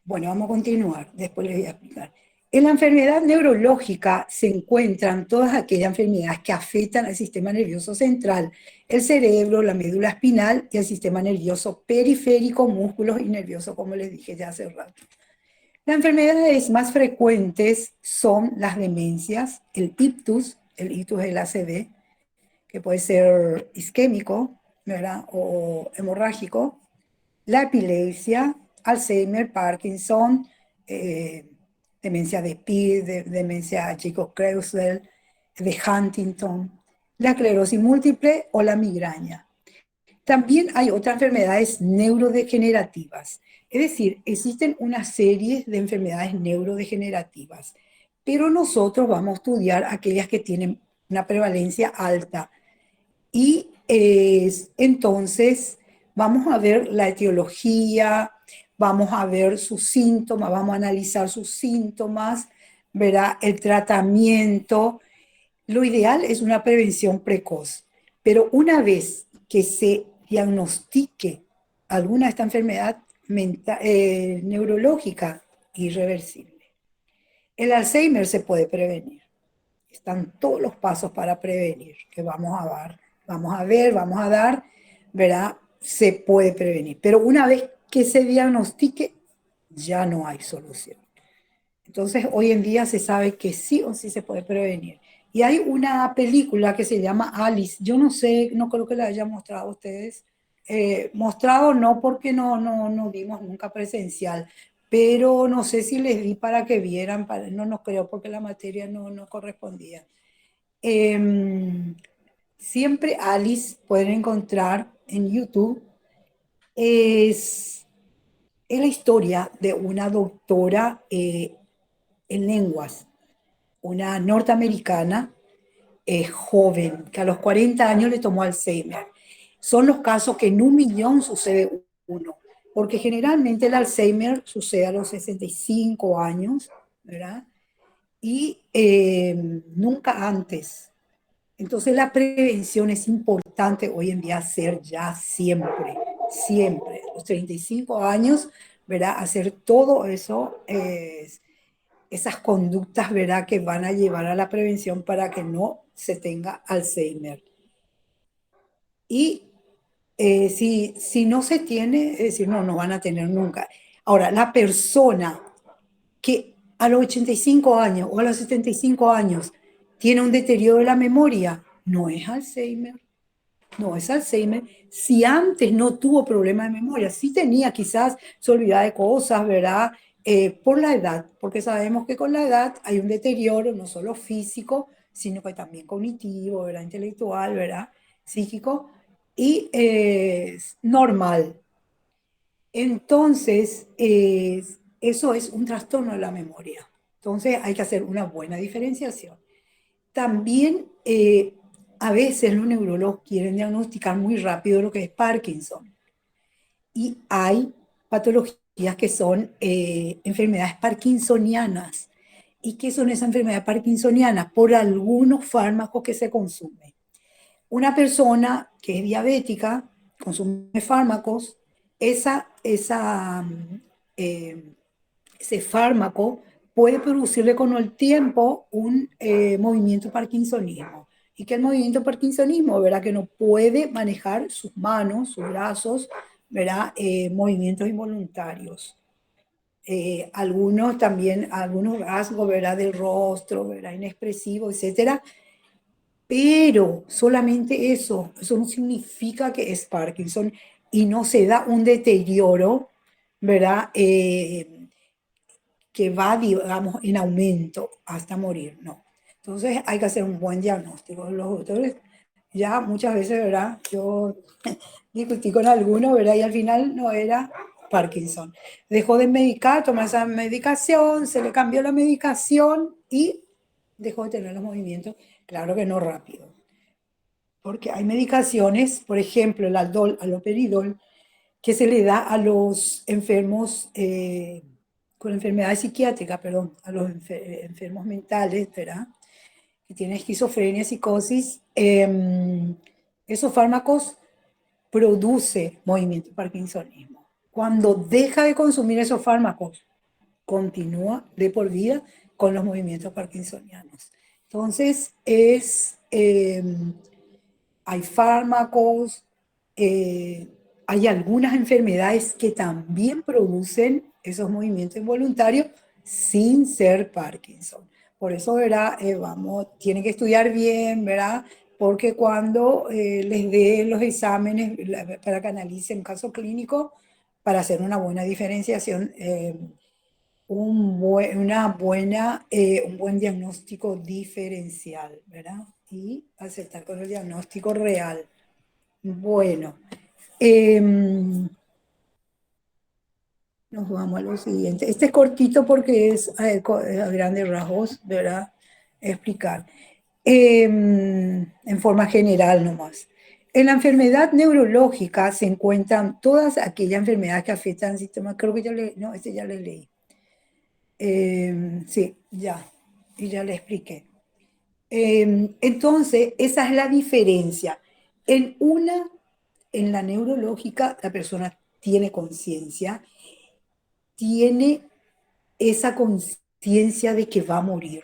bueno, vamos a continuar, después les voy a explicar. En la enfermedad neurológica se encuentran todas aquellas enfermedades que afectan al sistema nervioso central, el cerebro, la médula espinal y el sistema nervioso periférico, músculos y nervioso, como les dije ya hace rato. Las enfermedades más frecuentes son las demencias, el ictus es el ACV, que puede ser isquémico, ¿verdad? O hemorrágico, la epilepsia, Alzheimer, Parkinson, eh, demencia de Pitt, demencia Chico-Kreuzer, de Huntington, la esclerosis múltiple o la migraña. También hay otras enfermedades neurodegenerativas, es decir, existen una serie de enfermedades neurodegenerativas, pero nosotros vamos a estudiar aquellas que tienen una prevalencia alta y entonces vamos a ver la etiología, vamos a ver sus síntomas, vamos a analizar sus síntomas, verá el tratamiento. Lo ideal es una prevención precoz, pero una vez que se diagnostique alguna de esta enfermedad neurológica, irreversible. El Alzheimer se puede prevenir. Están todos los pasos para prevenir que vamos a dar. Vamos a dar, ¿verdad? Se puede prevenir. Pero una vez que se diagnostique, ya no hay solución. Entonces, hoy en día se sabe que sí o sí se puede prevenir. Y hay una película que se llama Alice. Yo no sé, no creo que la haya mostrado a ustedes. Mostrado no porque no vimos nunca presencial, pero no sé si les di para que vieran, no creo porque la materia no correspondía. Eh, Siempre Alice pueden encontrar en YouTube. Es, es la historia de una doctora en lenguas, una norteamericana joven, que a los 40 años le tomó Alzheimer. Son los casos que en 1 millón sucede uno, porque generalmente el Alzheimer sucede a los 65 años, ¿verdad? Y nunca antes. Entonces la prevención es importante hoy en día hacer ya siempre, siempre. A los 35 años, ¿verdad? Hacer todo eso, esas conductas, ¿verdad? Que van a llevar a la prevención para que no se tenga Alzheimer. Y si no se tiene, es decir, no van a tener nunca. Ahora, la persona que a los 85 años o a los 75 años tiene un deterioro de la memoria, no es Alzheimer. No es Alzheimer. Si antes no tuvo problema de memoria, sí tenía quizás, se olvidaba de cosas, ¿verdad? Por la edad, porque sabemos que con la edad hay un deterioro no solo físico, sino que también cognitivo, ¿verdad? Intelectual, ¿verdad? Psíquico, y es normal. Entonces, eso es un trastorno de la memoria. Entonces, hay que hacer una buena diferenciación. También a veces los neurólogos quieren diagnosticar muy rápido lo que es Parkinson. Y hay patologías que son enfermedades parkinsonianas. ¿Y qué son esas enfermedades parkinsonianas? Por algunos fármacos que se consumen. Una persona que es diabética consume fármacos, eh, ese fármaco puede producirle con el tiempo un movimiento parkinsonismo. ¿Y qué es el movimiento parkinsonismo? ¿Verdad? Que no puede manejar sus manos, sus brazos, ¿verdad? Movimientos involuntarios. Algunos también, algunos rasgos, ¿verdad? Del rostro, ¿verdad? Inexpresivo, etcétera. Pero solamente eso no significa que es Parkinson y no se da un deterioro, ¿verdad? Que va, digamos, en aumento hasta morir, no. Entonces hay que hacer un buen diagnóstico. Los doctores ya muchas veces, ¿verdad? Yo discutí con alguno, ¿verdad? Y al final no era Parkinson. Dejó de medicar, tomó esa medicación, se le cambió la medicación y dejó de tener los movimientos, claro que no rápido. Porque hay medicaciones, por ejemplo, el aloperidol, que se le da a los enfermos con enfermedades psiquiátricas, perdón, a los enfermos mentales, ¿verdad? Que tienen esquizofrenia, psicosis. Esos fármacos producen movimiento parkinsonismo. Cuando deja de consumir esos fármacos, continúa de por vida con los movimientos parkinsonianos. Entonces, hay fármacos, hay algunas enfermedades que también producen esos movimientos involuntarios sin ser Parkinson. Por eso, ¿verdad? Vamos, tienen que estudiar bien, ¿verdad? Porque cuando les dé los exámenes para que analicen un caso clínico, para hacer una buena diferenciación, un buen diagnóstico diferencial, ¿verdad? Y aceptar con el diagnóstico real. Bueno, em, nos vamos a lo siguiente. Este es cortito porque es a grandes rasgos, ¿verdad? Explicar. En forma general nomás. En la enfermedad neurológica se encuentran todas aquellas enfermedades que afectan al sistema. Creo que ya le, no, este ya le leí. Sí, ya, y ya le expliqué. Entonces, esa es la diferencia. En una, en la neurológica, la persona tiene conciencia, tiene esa conciencia de que va a morir.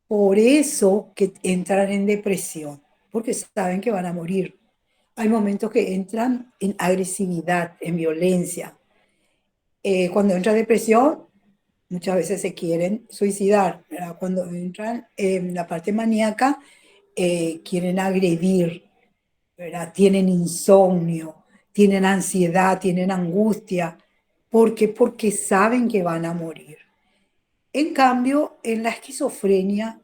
Por eso que entran en depresión, porque saben que van a morir. Hay momentos que entran en agresividad, en violencia. Cuando entra depresión, muchas veces se quieren suicidar, ¿verdad? Cuando entran en la parte maníaca, quieren agredir, ¿verdad? Tienen insomnio, tienen ansiedad, tienen angustia. ¿Por qué? Porque saben que van a morir. En cambio, en la esquizofrenia,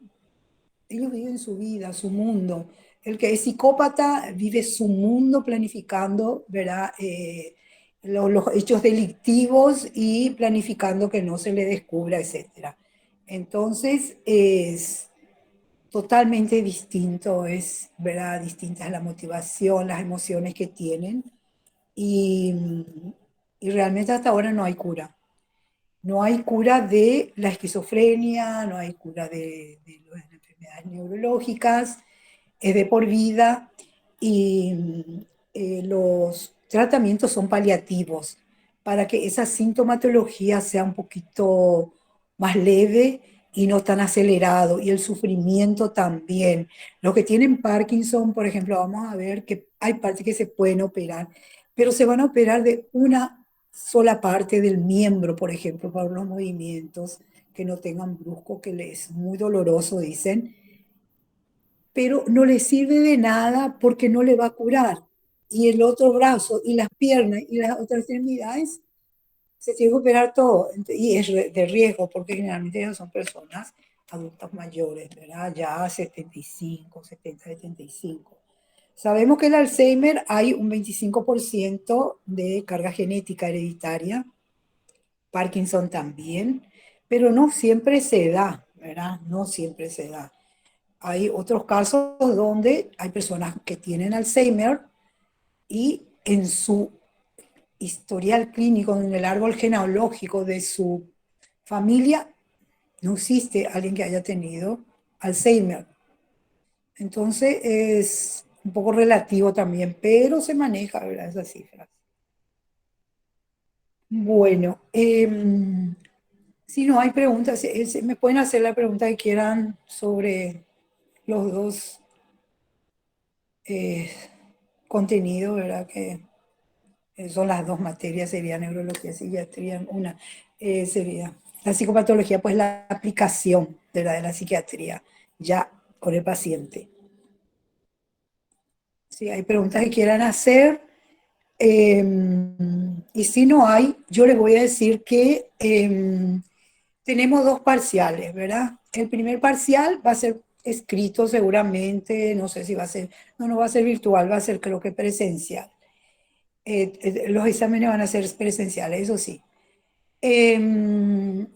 ellos viven su vida, su mundo. El que es psicópata vive su mundo planificando, ¿verdad? Los hechos delictivos y planificando que no se le descubra, etcétera. Entonces, es totalmente distinto, es, ¿verdad? Distinta es la motivación, las emociones que tienen y, y realmente hasta ahora no hay cura. No hay cura de la esquizofrenia, no hay cura de las enfermedades neurológicas, es de por vida y los tratamientos son paliativos para que esa sintomatología sea un poquito más leve y no tan acelerado y el sufrimiento también. Los que tienen Parkinson, por ejemplo, vamos a ver que hay partes que se pueden operar, pero se van a operar de una sola parte del miembro, por ejemplo, para los movimientos que no tengan brusco, que les es muy doloroso, dicen, pero no le sirve de nada porque no le va a curar. Y el otro brazo y las piernas y las otras extremidades se tiene que operar todo. Y es de riesgo porque generalmente ellos son personas adultas mayores, ¿verdad? Ya 75, 70, 75. Sabemos que el Alzheimer hay un 25% de carga genética hereditaria, Parkinson también, pero no siempre se da, ¿verdad? No siempre se da. Hay otros casos donde hay personas que tienen Alzheimer y en su historial clínico, en el árbol genealógico de su familia, no existe alguien que haya tenido Alzheimer. Entonces es un poco relativo también, pero se maneja, ¿verdad? Esas cifras. Bueno, si no hay preguntas, me pueden hacer la pregunta que quieran sobre los dos eh, contenidos, ¿verdad? Que son las dos materias, sería neurología y psiquiatría. Una sería la psicopatología, pues la aplicación de la psiquiatría ya con el paciente. Si hay preguntas que quieran hacer, eh, y si no hay, yo les voy a decir que tenemos dos parciales, ¿verdad? El primer parcial va a ser escrito seguramente, no sé si va a ser, no, no va a ser virtual, va a ser creo que presencial. Los exámenes van a ser presenciales, eso sí. El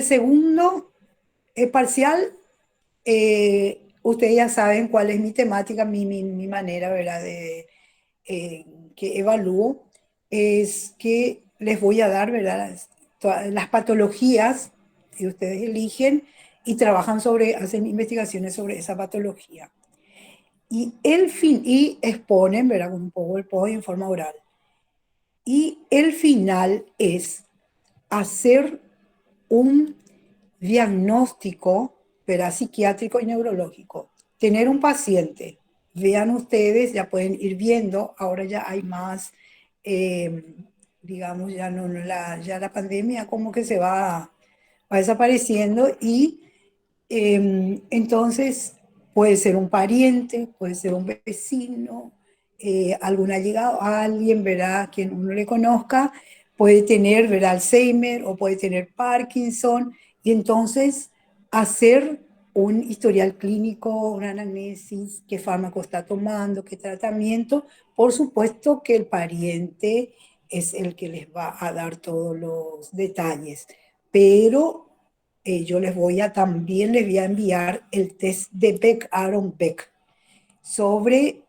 segundo parcial, ustedes ya saben cuál es mi temática, mi manera, ¿verdad? Eh, que evalúo, es que les voy a dar, ¿verdad? Las patologías que ustedes eligen y trabajan sobre, hacen investigaciones sobre esa patología. Y exponen, ¿verdad? Con un PowerPoint en forma oral. Y el final es hacer un diagnóstico, ¿verdad? Psiquiátrico y neurológico. Tener un paciente, vean ustedes, ya pueden ir viendo, ahora ya hay más, eh, digamos, ya no, ya la pandemia como que va desapareciendo y entonces puede ser un pariente, puede ser un vecino, algún allegado, alguien, ¿verdad? Quien uno le conozca, puede tener, ¿verdad? Alzheimer o puede tener Parkinson y entonces hacer un historial clínico, una anamnesis, qué fármaco está tomando, qué tratamiento. Por supuesto que el pariente es el que les va a dar todos los detalles, pero yo también les voy a enviar el test de Beck, Aaron Beck, sobre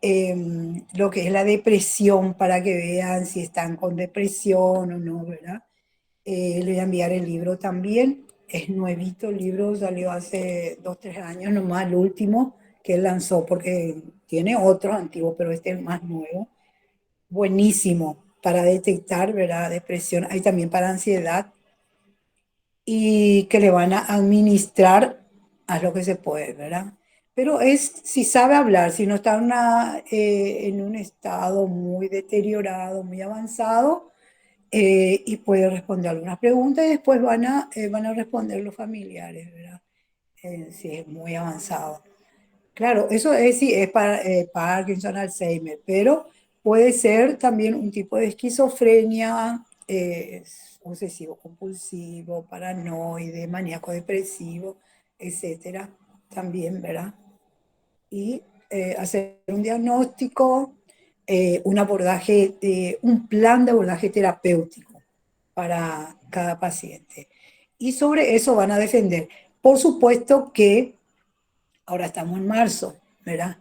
lo que es la depresión para que vean si están con depresión o no, ¿verdad? Le voy a enviar el libro también. Es nuevito el libro, salió hace 2, 3 años nomás, el último que él lanzó, porque tiene otros antiguos, pero este es el más nuevo. Buenísimo para detectar, ¿verdad? Depresión. Hay también para ansiedad y que le van a administrar a lo que se puede, ¿verdad? Pero es si sabe hablar, si no está en un estado muy deteriorado, muy avanzado, y puede responder algunas preguntas y después van a responder los familiares, ¿verdad? Si es muy avanzado. Claro, eso es si es para Parkinson, Alzheimer, pero puede ser también un tipo de esquizofrenia, obsesivo compulsivo, paranoide, maníaco depresivo, etcétera, también, ¿verdad? Y hacer un diagnóstico, un plan de abordaje terapéutico para cada paciente. Y sobre eso van a defender. Por supuesto que ahora estamos en marzo, ¿verdad?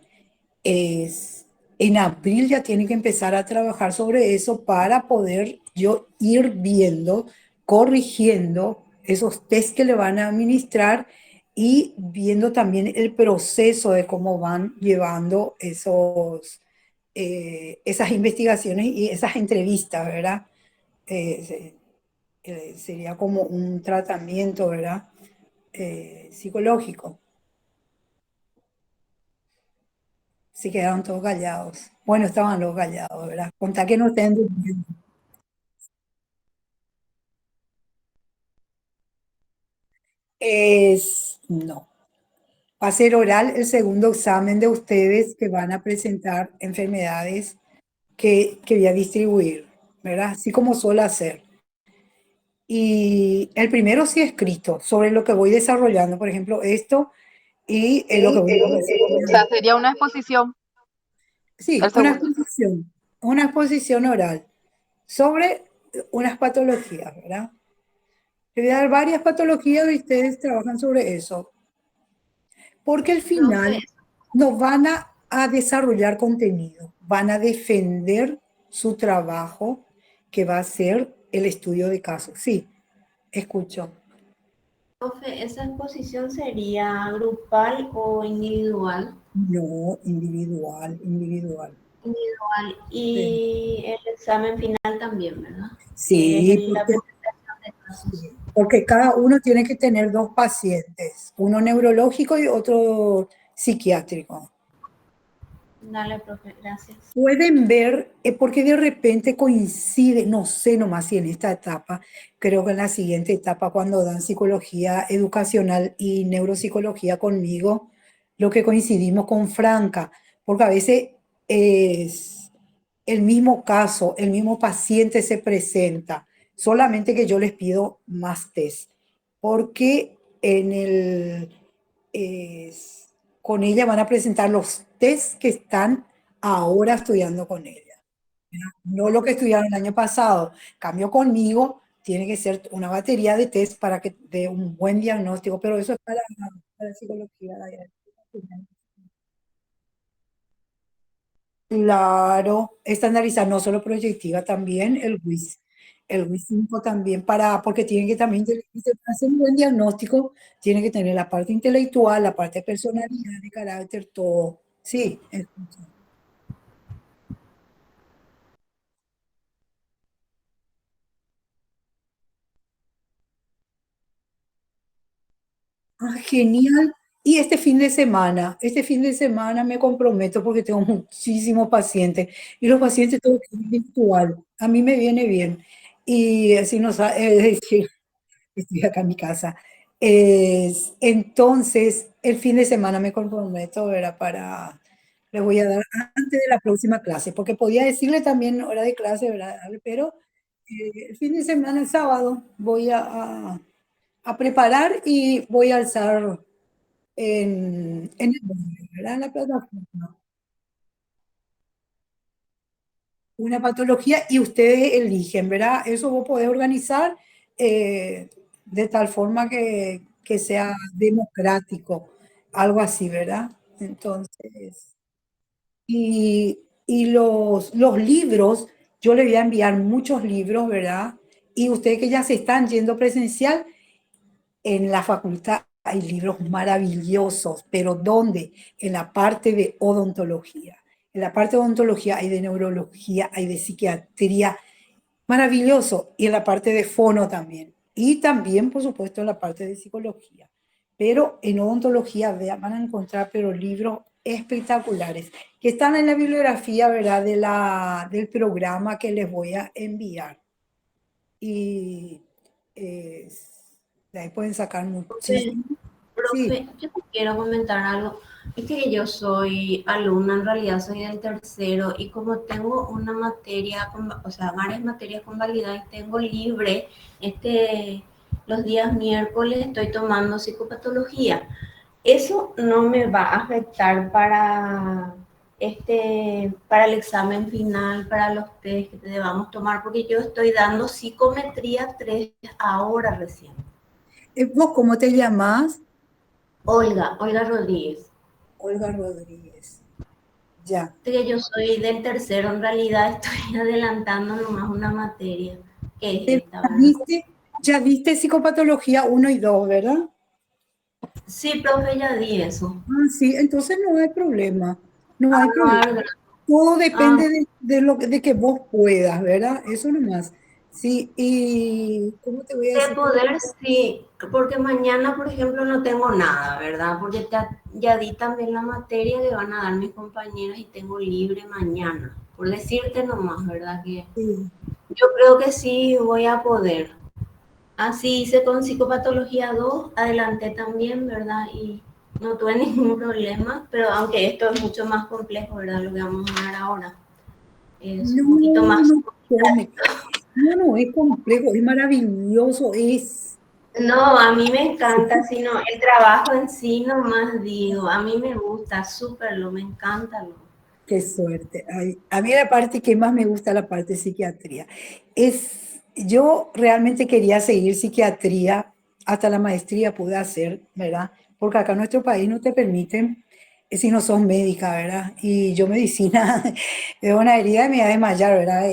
En abril ya tienen que empezar a trabajar sobre eso para poder yo ir viendo, corrigiendo esos test que le van a administrar y viendo también el proceso de cómo van llevando esas investigaciones y esas entrevistas, ¿verdad? Sería como un tratamiento, ¿verdad? Psicológico. Se quedaron todos callados. Bueno, estaban los callados, ¿verdad? Contar que no estén durmiendo. No. Va a ser oral el segundo examen de ustedes que van a presentar enfermedades que voy a distribuir, ¿verdad? Así como suelo hacer. Y el primero sí escrito, sobre lo que voy desarrollando, por ejemplo, esto y lo que voy O sea, desarrollando. sería una exposición, Sí, el segundo. una exposición oral sobre unas patologías, ¿verdad? Te voy a dar varias patologías y ustedes trabajan sobre eso. Porque al Profe, final no van a desarrollar contenido, van a defender su trabajo que va a ser el estudio de casos. Sí, escucho. ¿esa exposición sería grupal o individual? No, individual, individual. Individual. Sí, Y el examen final también, ¿verdad? Que es sí, la presentación de casos. porque cada uno tiene que tener dos pacientes, uno neurológico y otro psiquiátrico. Dale, profe, gracias. Pueden ver, porque de repente coincide, no sé nomás si en esta etapa, creo que en la siguiente etapa, cuando dan psicología educacional y neuropsicología conmigo, lo que coincidimos con Franca, porque a veces es el mismo caso, el mismo paciente se presenta, solamente que yo les pido más test, porque con ella van a presentar los test que están ahora estudiando con ella. No lo que estudiaron el año pasado. Cambio conmigo, tiene que ser una batería de test para que dé un buen diagnóstico, pero eso es para psicología. Claro, estandarizar no solo proyectiva, también el WIS. El WIS 5 también porque tienen que también hacer un buen diagnóstico, tiene que tener la parte intelectual, la parte de personalidad, de carácter, todo. Sí, genial. Y este fin de semana me comprometo porque tengo muchísimos pacientes y los pacientes todo virtual. A mí me viene bien. Y si no es decir, estoy acá en mi casa. Entonces, el fin de semana me comprometo, ¿verdad? Le voy a dar antes de la próxima clase, porque podía decirle también hora de clase, ¿verdad? Pero el fin de semana, el sábado, voy a preparar y voy a alzar en el móvil, ¿verdad? En la plataforma. Una patología y ustedes eligen, ¿verdad? Eso vos podés organizar de tal forma que sea democrático, algo así, ¿verdad? Entonces, y los libros, yo le voy a enviar muchos libros, ¿verdad? Y ustedes que ya se están yendo presencial, en la facultad hay libros maravillosos, pero ¿dónde? En la parte de odontología. En la parte de odontología hay de neurología, hay de psiquiatría, maravilloso. Y en la parte de fono también. Y también, por supuesto, en la parte de psicología. Pero en odontología van a encontrar pero libros espectaculares que están en la bibliografía, ¿verdad? Del programa que les voy a enviar. Y eh, de ahí pueden sacar Profe, muchísimo. Sí, profe, yo te quiero comentar algo. Es que yo soy alumna, en realidad soy del tercero y como tengo una materia, o sea, varias materias con validad y tengo libre, este, los días miércoles estoy tomando psicopatología. Eso no me va a afectar para el examen final, para los test que debamos tomar, porque yo estoy dando psicometría 3 ahora recién. ¿Vos cómo te llamas? Olga Rodríguez. Olga Rodríguez. Ya. Que yo soy del tercero, en realidad estoy adelantando nomás una materia, que es esta, ¿Ya ¿verdad? viste, ya viste psicopatología 1 y 2, verdad? Sí, profe, ya di eso. Ah, sí, entonces no hay problema. No hay Ah, no, problema. ¿verdad? Todo Ah, depende de que vos puedas, ¿verdad? Eso nomás. Sí, y ¿cómo te voy a de decir? poder sí, porque mañana, por ejemplo, no tengo nada, ¿verdad? Porque ya di también la materia que van a dar mis compañeras y tengo libre mañana. Por decirte nomás, ¿verdad? Que Sí. yo creo que sí voy a poder. Así hice con psicopatología 2 adelanté también, ¿verdad? Y no tuve ningún problema, pero aunque esto es mucho más complejo, ¿verdad? Lo que vamos a ver ahora es No, un poquito más. no tome. No, no, es complejo, es maravilloso, es... No, a mí me encanta, sino el trabajo en sí, nomás digo, a mí me gusta, súper, me encanta. Qué suerte. Ay, a mí la parte que más me gusta, la parte de psiquiatría. Yo realmente quería seguir psiquiatría, hasta la maestría pude hacer, ¿verdad? Porque acá en nuestro país no te permiten, si no sos médica, ¿verdad? Y yo medicina, de una herida y me voy a desmayar, ¿verdad?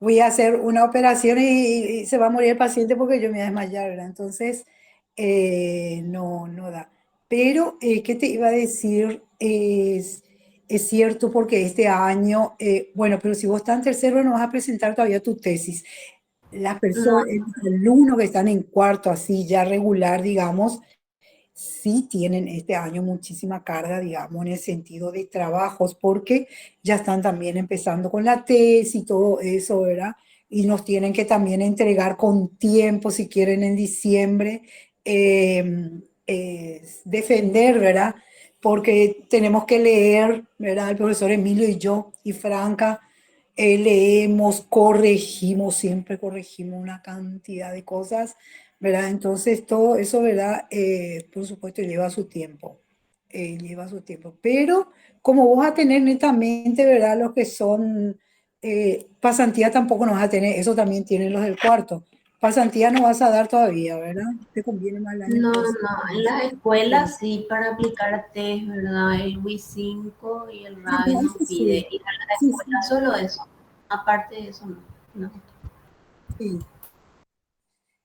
Voy a hacer una operación y se va a morir el paciente porque yo me voy a desmayar, ¿verdad? Entonces, no, no da. Pero, ¿qué te iba a decir? Es cierto porque este año, bueno, pero si vos estás en tercero no vas a presentar todavía tu tesis. Las No, personas, los alumnos que están en cuarto, así ya regular, digamos, sí tienen este año muchísima carga, digamos, en el sentido de trabajos, porque ya están también empezando con la tesis y todo eso, ¿verdad? Y nos tienen que también entregar con tiempo, si quieren, en diciembre, defender, ¿verdad? Porque tenemos que leer, ¿verdad? El profesor Emilio y yo y Franca. Leemos, corregimos, siempre corregimos una cantidad de cosas, ¿verdad? Entonces, todo eso, ¿verdad? Por supuesto, lleva su tiempo. Pero como vos vas a tener netamente, ¿verdad? Los que son pasantía tampoco nos vas a tener, eso también tienen los del cuarto. Pasantía no vas a dar todavía, ¿verdad? Te conviene más el año no, próximo. en las escuelas sí, para aplicar test, ¿verdad? El WIS 5 y el Ah, no, RAVE nos eso pide sí, ir a la sí, escuela, sí, solo eso. Aparte de eso, no. No. sí.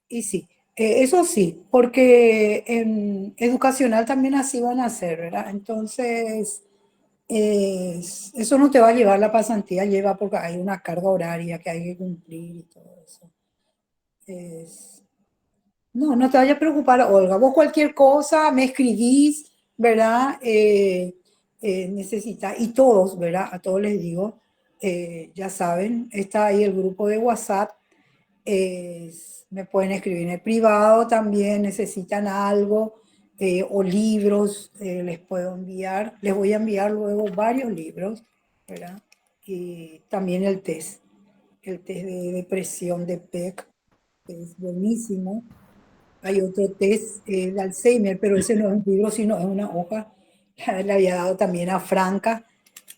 Y sí, eso sí, porque en educacional también así van a hacer, ¿verdad? Entonces, eso no te va a llevar la pasantía, lleva porque hay una carga horaria que hay que cumplir y todo eso. Es- no, no te vayas a preocupar, Olga. Vos cualquier cosa me escribís, ¿verdad? Y todos, ¿verdad? A todos les digo, ya saben, está ahí el grupo de WhatsApp Me pueden escribir en el privado también, necesitan algo, o libros, les puedo enviar. Les voy a enviar luego varios libros, ¿verdad? Y también el test de depresión de Peck, que es buenísimo. Hay otro test de Alzheimer, pero ese no es un libro, sino es una hoja. Le había dado también a Franca,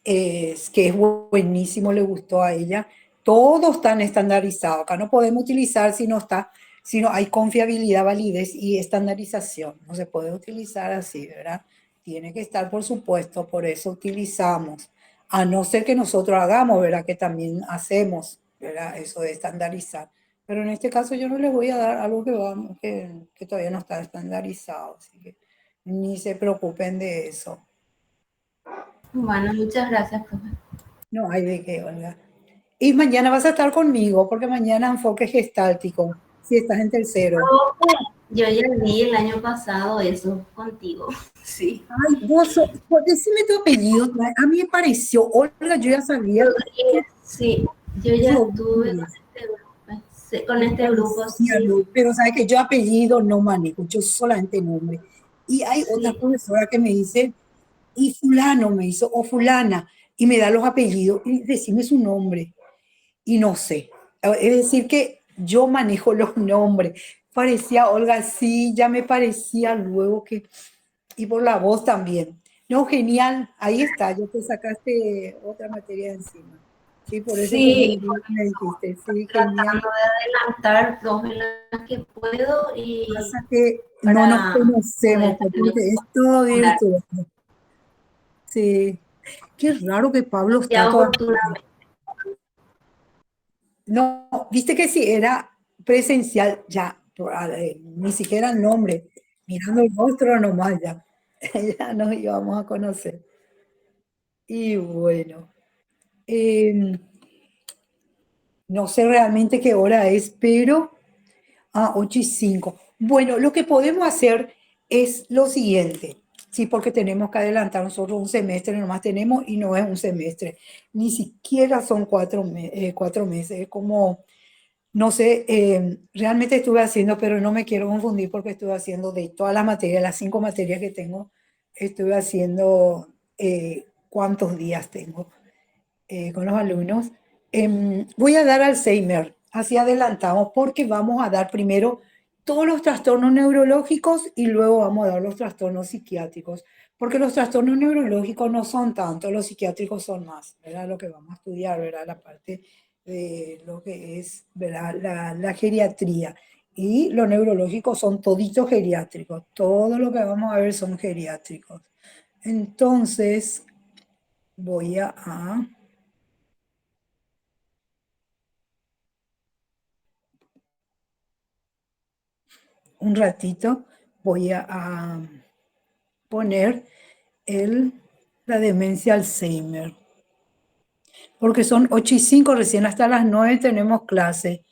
que es buenísimo, le gustó a ella. Todos están estandarizados. Acá no podemos utilizar si no está, si no hay confiabilidad, validez y estandarización. No se puede utilizar así, ¿verdad? Tiene que estar, por supuesto, por eso utilizamos. A no ser que nosotros hagamos, ¿verdad? Que también hacemos, ¿verdad? Eso de estandarizar. Pero en este caso yo no les voy a dar algo que todavía no está estandarizado. Así que ni se preocupen de eso. Bueno, muchas gracias, profe. No hay de qué, Olga. Y mañana vas a estar conmigo, porque mañana enfoque gestáltico, si estás en tercero. Profe, yo ya vi el año pasado eso contigo. Sí. Ay, decime tu apellido. A mí me pareció, Olga, yo ya Yo, sabía que sí, yo ya estuve Rodríguez, con me este grupo, parecía, sí, pero sabes que yo apellido no manejo, yo solamente nombre. Y hay otra sí. profesora que me dice, y fulano me hizo, o fulana, y me da los apellidos, y decime su nombre. Y no sé. Es decir, que yo manejo los nombres. Parecía Olga, sí, ya me parecía luego que, y por la voz también. No, genial, ahí está, ya te sacaste otra materia de encima. Sí, por eso fue que Sí, por me eso, dijiste, sí, tratando genial. de adelantar dos en las que puedo y Pasa que no nos para conocemos, poder porque también es todo hablar. virtual. Sí, qué raro que Pablo está Ya todavía. oportunamente. No, viste que si era presencial, ya, ni siquiera el nombre, mirando el rostro nomás ya, ya nos íbamos a conocer. Y bueno, eh, no sé realmente qué hora es, pero 8:05. Bueno, lo que podemos hacer es lo siguiente, sí, porque tenemos que adelantar nosotros un semestre, nomás tenemos y no es un semestre, ni siquiera son 4 meses, es como. No sé, realmente estuve haciendo, pero no me quiero confundir porque estuve haciendo de todas las materias, las 5 materias que tengo, estuve haciendo cuántos días tengo con los alumnos. Voy a dar Alzheimer, así adelantamos, porque vamos a dar primero todos los trastornos neurológicos y luego vamos a dar los trastornos psiquiátricos, porque los trastornos neurológicos no son tanto, los psiquiátricos son más, ¿verdad? Lo que vamos a estudiar, ¿verdad? La parte de lo que es, ¿verdad? La geriatría. Y los neurológicos son toditos geriátricos, todo lo que vamos a ver son geriátricos. Entonces, voy a un ratito voy a poner el, la demencia Alzheimer, porque son 8:05, recién hasta las 9 tenemos clase.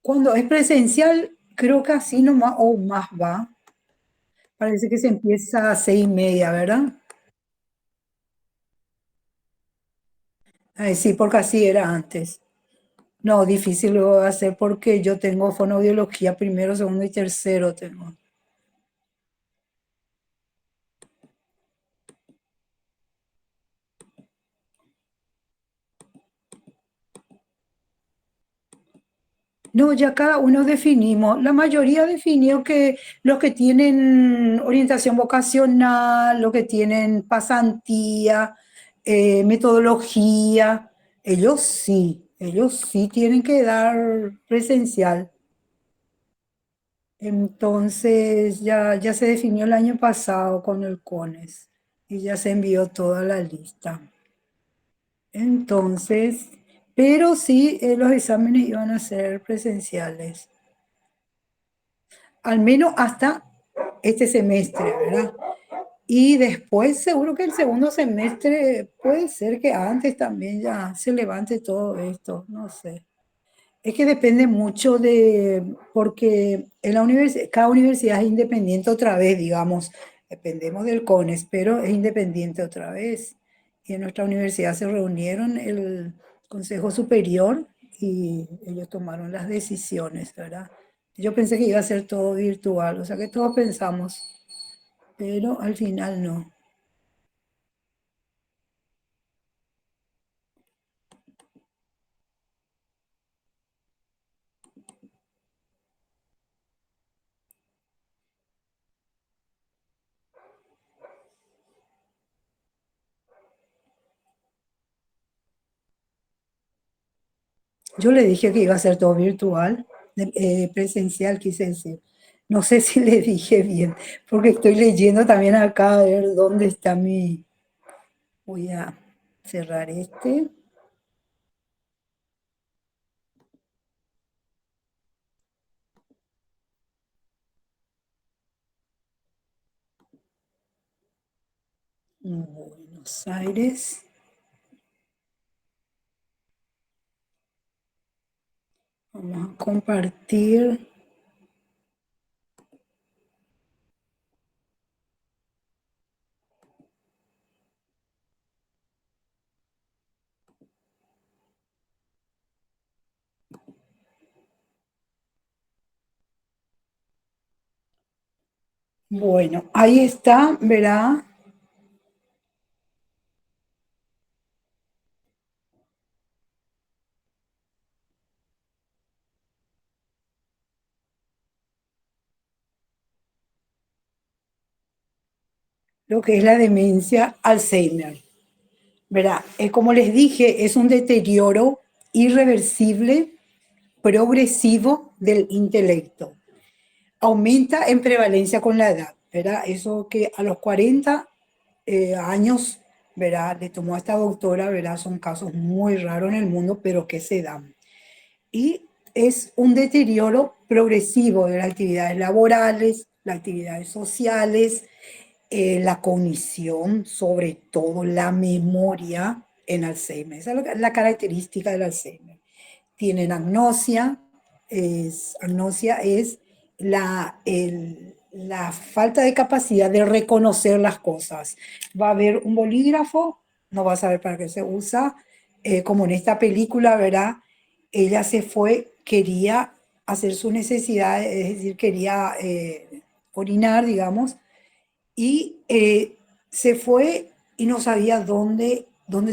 Cuando es presencial, creo que así nomás o más va. Parece que se empieza a 6:30, ¿verdad? Ay, sí, porque así era antes. No, difícil lo voy a hacer porque yo tengo fonoaudiología primero, segundo y tercero tengo. No, ya cada uno definimos. La mayoría definió que los que tienen orientación vocacional, los que tienen pasantía, metodología, ellos sí tienen que dar presencial. Entonces ya se definió el año pasado con el CONES y ya se envió toda la lista. Entonces, pero sí, los exámenes iban a ser presenciales. Al menos hasta este semestre, ¿verdad? Y después seguro que el segundo semestre puede ser que antes también ya se levante todo esto, no sé. Es que depende mucho porque en la cada universidad es independiente otra vez, digamos, dependemos del CONES, pero es independiente otra vez. Y en nuestra universidad se reunieron el Consejo Superior y ellos tomaron las decisiones, ¿verdad? Yo pensé que iba a ser todo virtual, o sea que todos pensamos, pero al final no. Yo le dije que iba a ser todo virtual, presencial, quise decir. No sé si le dije bien, porque estoy leyendo también acá a ver dónde está mi... Voy a cerrar este. Buenos Aires. Vamos a compartir. Bueno, ahí está, verá lo que es la demencia Alzheimer. Verá, como les dije, es un deterioro irreversible, progresivo del intelecto. Aumenta en prevalencia con la edad, ¿verdad? Eso que a los 40 años, ¿verdad? Le tomó a esta doctora, ¿verdad? Son casos muy raros en el mundo, pero que se dan. Y es un deterioro progresivo de las actividades laborales, las actividades sociales, la cognición, sobre todo la memoria en Alzheimer. Esa es la característica del Alzheimer. Tienen agnosia es la falta de capacidad de reconocer las cosas. Va a haber un bolígrafo, no va a saber para qué se usa, como en esta película, ¿verdad? Ella se fue, quería hacer su necesidad, es decir, quería orinar, digamos, y se fue y no sabía dónde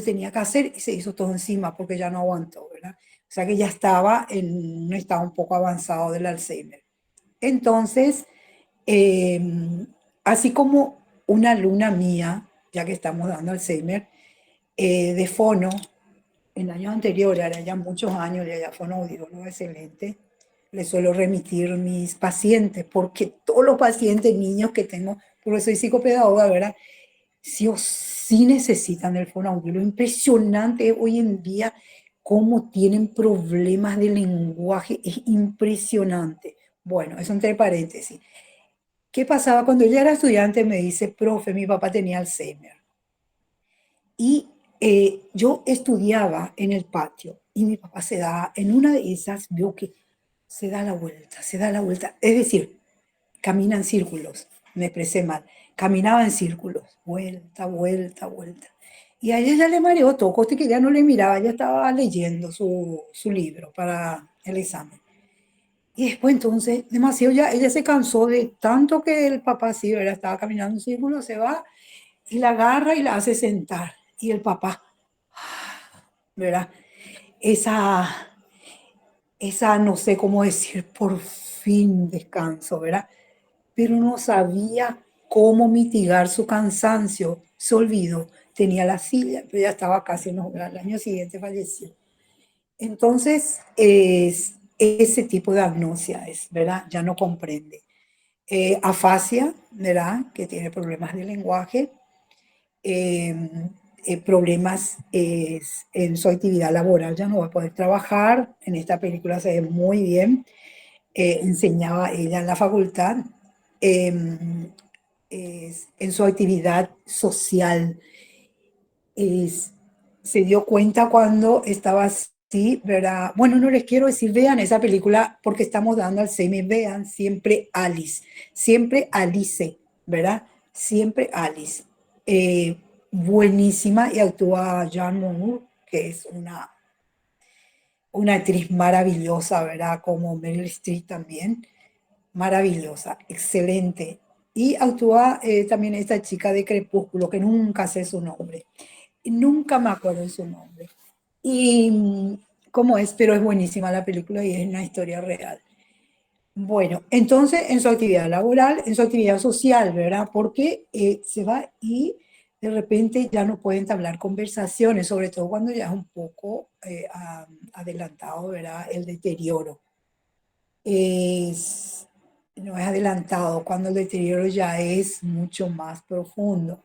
tenía que hacer y se hizo todo encima porque ya no aguantó, ¿verdad? O sea que ya estaba en un estado un poco avanzado del Alzheimer. Entonces, eh, así como una alumna mía, ya que estamos dando Alzheimer, de fono, en años anteriores, ahora ya muchos años, ya fue un audiólogo excelente, le suelo remitir mis pacientes, porque todos los pacientes niños que tengo, porque soy psicopedagoga, ¿verdad? Sí o sí necesitan el fonoaudiólogo. Impresionante hoy en día cómo tienen problemas de lenguaje, es impresionante. Bueno, eso entre paréntesis. ¿Qué pasaba cuando ella era estudiante? Me dice, profe, mi papá tenía Alzheimer. Y yo estudiaba en el patio y mi papá se da, en una de esas veo que se da la vuelta, se da la vuelta. Es decir, camina en círculos, me expresé mal, caminaba en círculos, vuelta, vuelta, vuelta. Y a ella ya le mareó todo, coste que ya no le miraba, ya estaba leyendo su libro para el examen. Y después entonces, demasiado ya, ella se cansó de tanto que el papá sí, ¿verdad? Estaba caminando en círculos, se va y la agarra y la hace sentar. Y el papá, ¿verdad? Esa, esa no sé cómo decir, por fin descanso, ¿verdad? Pero no sabía cómo mitigar su cansancio. Se olvidó, tenía la silla, pero ya estaba casi, no, al año siguiente falleció. Entonces, es ese tipo de agnosia es, ¿verdad? Ya no comprende. Afasia, ¿verdad? Que tiene problemas de lenguaje, eh, problemas en su actividad laboral, ya no va a poder trabajar. En esta película se ve muy bien. Enseñaba ella en la facultad. Eh, en su actividad social. Es, se dio cuenta cuando estaba así, ¿verdad? Bueno, no les quiero decir, vean esa película porque estamos dando al semi, vean siempre Alice, ¿verdad? Siempre Alice. Eh, Buenísima y actúa Jan Moore, que es una una actriz maravillosa, ¿verdad? Como Meryl Streep también, maravillosa, excelente. Y actúa también esta chica de Crepúsculo, que nunca sé su nombre, nunca me acuerdo de su nombre. Y cómo es, pero es buenísima la película y es una historia real. Bueno, entonces en su actividad laboral, en su actividad social, ¿verdad? Porque se va y de repente ya no pueden entablar conversaciones, sobre todo cuando ya es un poco adelantado, ¿verdad? El deterioro. Es, no es adelantado, cuando el deterioro ya es mucho más profundo.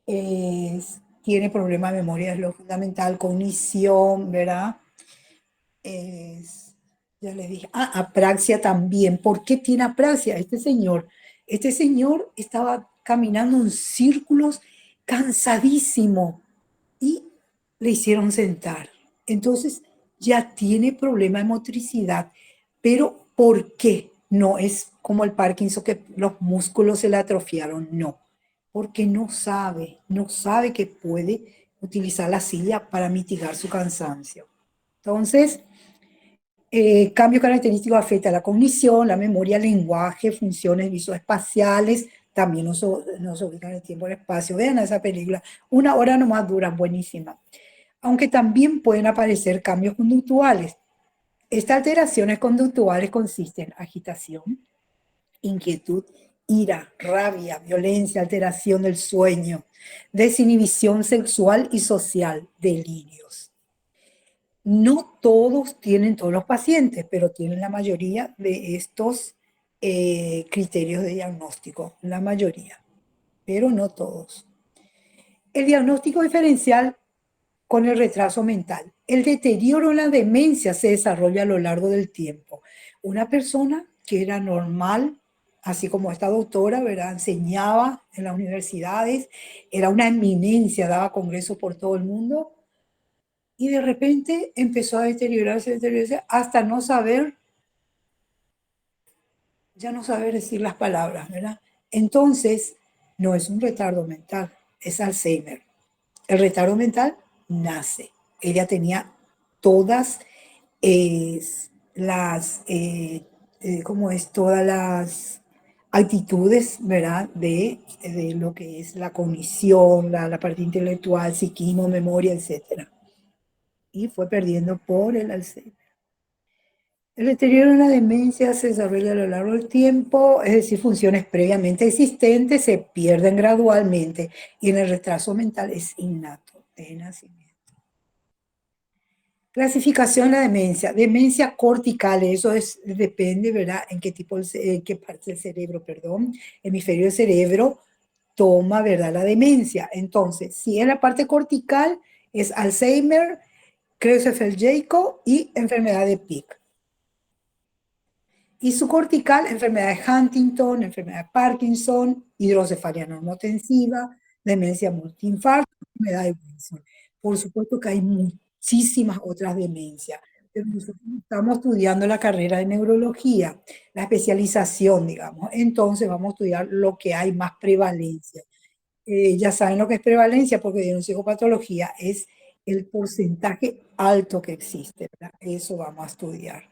Tiene problema de memoria, es lo fundamental, cognición, ¿verdad? Es, ya le dije, apraxia también. ¿Por qué tiene apraxia este señor? Este señor estaba caminando en círculos cansadísimo y le hicieron sentar. Entonces ya tiene problema de motricidad. Pero ¿por qué? No es como el Parkinson que los músculos se le atrofiaron, no. Porque no sabe que puede utilizar la silla para mitigar su cansancio. Entonces, cambio característico afecta a la cognición, la memoria, el lenguaje, funciones visoespaciales, también nos ubican en el tiempo y el espacio. Vean esa película, 1 hora nomás dura, buenísima. Aunque también pueden aparecer cambios conductuales. Estas alteraciones conductuales consisten en agitación, inquietud, ira, rabia, violencia, alteración del sueño, desinhibición sexual y social, delirios. No todos tienen todos los pacientes, pero tienen la mayoría de estos criterios de diagnóstico, la mayoría, pero no todos. El diagnóstico diferencial con el retraso mental. El deterioro en la demencia se desarrolla a lo largo del tiempo. Una persona que era normal, así como esta doctora, ¿verdad? Enseñaba en las universidades, era una eminencia, daba congresos por todo el mundo, y de repente empezó a deteriorarse hasta no saber, ya no saber decir las palabras, ¿verdad? Entonces, no es un retardo mental, es Alzheimer. El retardo mental nace. Ella tenía todas eh, ¿cómo es? Todas las actitudes, ¿verdad? De lo que es la cognición, la parte intelectual, psiquismo, memoria, etcétera. Y fue perdiendo por el Alzheimer. El deterioro en la demencia se desarrolla a lo largo del tiempo, es decir, funciones previamente existentes se pierden gradualmente y en el retraso mental es innato, de nacimiento. Clasificación de la demencia. Demencia cortical, eso es, depende, ¿verdad? En qué tipo, qué parte del cerebro, perdón, hemisferio del cerebro toma, ¿verdad? La demencia. Entonces, si en la parte cortical es Alzheimer, Creutzfeldt-Jakob y enfermedad de Pick. Y subcortical, enfermedad de Huntington, enfermedad de Parkinson, hidrocefalia normotensiva, demencia multiinfarto, enfermedad de Wilson. Por supuesto que hay muchísimas otras demencias, pero nosotros estamos estudiando la carrera de neurología, la especialización, digamos. Entonces vamos a estudiar lo que hay más prevalencia. Ya saben lo que es prevalencia, porque de psicopatología es el porcentaje alto que existe, ¿verdad? Eso vamos a estudiar.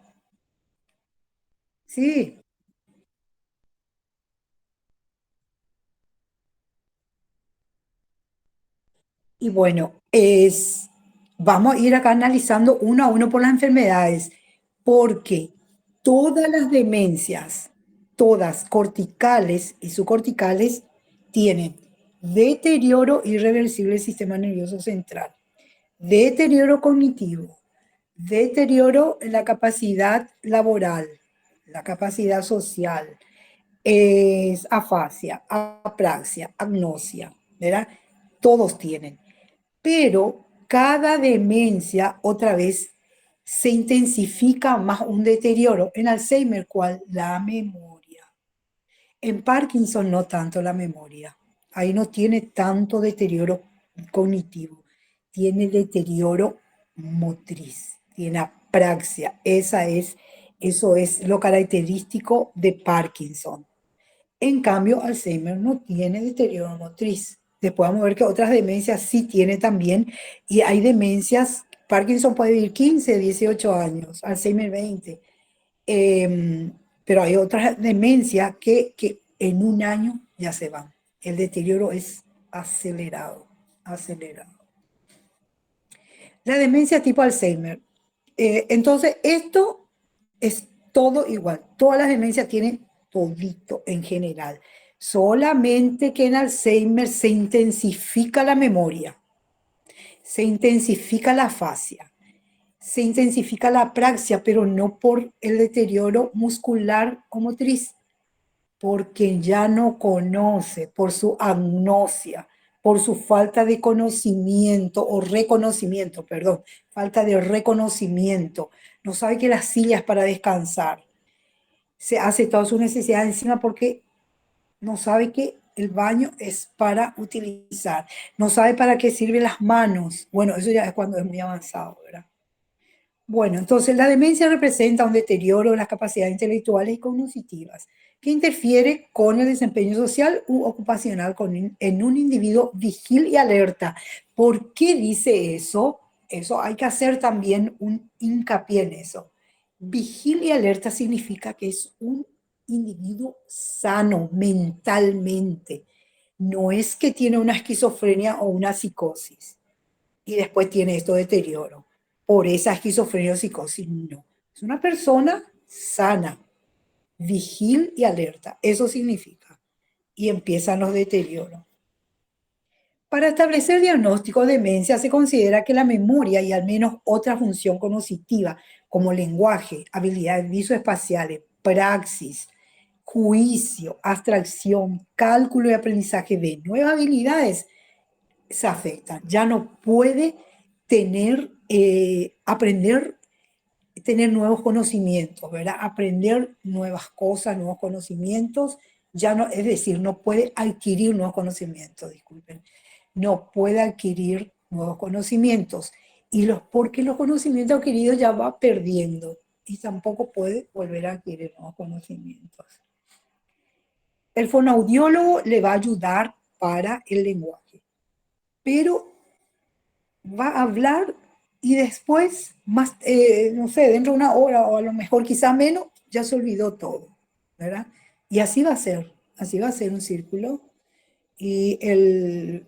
Sí. Y bueno, vamos a ir acá analizando uno a uno por las enfermedades, porque todas las demencias, todas corticales y subcorticales, tienen deterioro irreversible del sistema nervioso central, deterioro cognitivo, deterioro en la capacidad laboral, la capacidad social, es afasia, apraxia, agnosia, ¿verdad? Todos tienen. Pero cada demencia, otra vez, se intensifica más un deterioro. En Alzheimer, ¿cuál? La memoria. En Parkinson, no tanto la memoria. Ahí no tiene tanto deterioro cognitivo. Tiene deterioro motriz. Tiene apraxia. Eso es lo característico de Parkinson. En cambio, Alzheimer no tiene deterioro motriz. Después vamos a ver que otras demencias sí tiene también, y hay demencias Parkinson puede vivir 15, 18 años, Alzheimer 20. Pero hay otras demencias que en un año ya se van. El deterioro es acelerado, acelerado. La demencia tipo Alzheimer. Entonces, esto es todo igual. Todas las demencias tienen todito en general. Solamente que en Alzheimer se intensifica la memoria, se intensifica la afasia, se intensifica la apraxia, pero no por el deterioro muscular o motriz, porque ya no conoce, por su agnosia, por su falta de conocimiento o reconocimiento, perdón, falta de reconocimiento. No sabe que las sillas para descansar, se hace todas sus necesidades encima porque no sabe que el baño es para utilizar, no sabe para qué sirven las manos. Bueno, eso ya es cuando es muy avanzado, ¿verdad? Bueno, entonces la demencia representa un deterioro de las capacidades intelectuales y cognitivas que interfiere con el desempeño social u ocupacional en un individuo vigil y alerta. ¿Por qué dice eso? Eso hay que hacer también un hincapié en eso. Vigil y alerta significa que es un individuo sano mentalmente. No es que tiene una esquizofrenia o una psicosis y después tiene esto deterioro por esa esquizofrenia o psicosis. No, es una persona sana, vigil y alerta. Eso significa. Y empiezan los deterioros. Para establecer diagnóstico de demencia se considera que la memoria y al menos otra función cognitiva como lenguaje, habilidades visoespaciales, praxis, juicio, abstracción, cálculo y aprendizaje de nuevas habilidades se afectan. Ya no puede tener, aprender, tener nuevos conocimientos, ¿verdad? Aprender nuevas cosas, nuevos conocimientos, ya no, es decir, no puede adquirir nuevos conocimientos, disculpen, no puede adquirir nuevos conocimientos, porque los conocimientos adquiridos ya va perdiendo y tampoco puede volver a adquirir nuevos conocimientos. El fonoaudiólogo le va a ayudar para el lenguaje, pero va a hablar y después, más, no sé, dentro de una hora o a lo mejor quizá menos, ya se olvidó todo, ¿verdad? Y así va a ser un círculo. Y el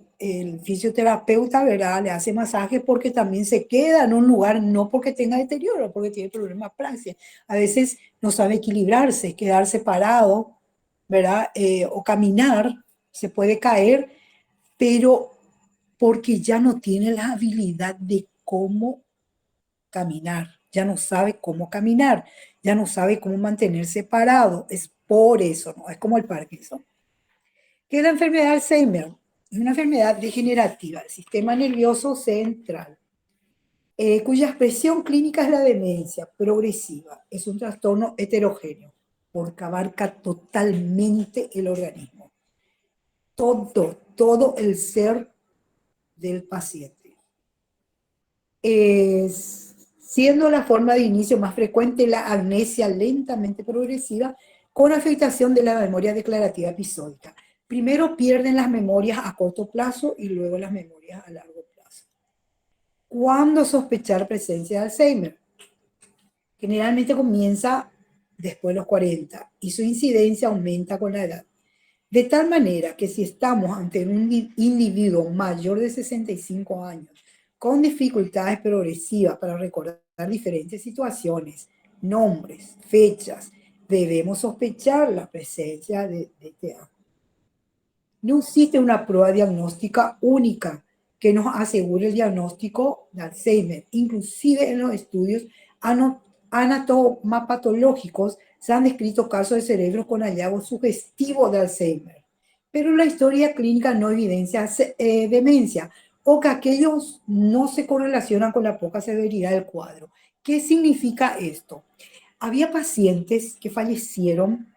fisioterapeuta, ¿verdad? Le hace masaje porque también se queda en un lugar, no porque tenga deterioro, porque tiene problemas praxis. A veces no sabe equilibrarse, quedarse parado, ¿verdad? O caminar, se puede caer, pero porque ya no tiene la habilidad de cómo caminar, ya no sabe cómo caminar, ya no sabe cómo mantenerse parado. Es por eso, ¿no? Es como el Parkinson. ¿Qué es la enfermedad de Alzheimer? Es una enfermedad degenerativa del sistema nervioso central, cuya expresión clínica es la demencia progresiva. Es un trastorno heterogéneo porque abarca totalmente el organismo, todo el ser del paciente. Siendo la forma de inicio más frecuente la amnesia lentamente progresiva con afectación de la memoria declarativa episódica. Primero pierden las memorias a corto plazo y luego las memorias a largo plazo. ¿Cuándo sospechar presencia de Alzheimer? Generalmente comienza después de los 40 y su incidencia aumenta con la edad. De tal manera que si estamos ante un individuo mayor de 65 años con dificultades progresivas para recordar diferentes situaciones, nombres, fechas, debemos sospechar la presencia de TDA. No existe una prueba diagnóstica única que nos asegure el diagnóstico de Alzheimer. Inclusive en los estudios anatomopatológicos se han descrito casos de cerebros con hallazgos sugestivos de Alzheimer. Pero la historia clínica no evidencia demencia o que aquellos no se correlacionan con la poca severidad del cuadro. ¿Qué significa esto? Había pacientes que fallecieron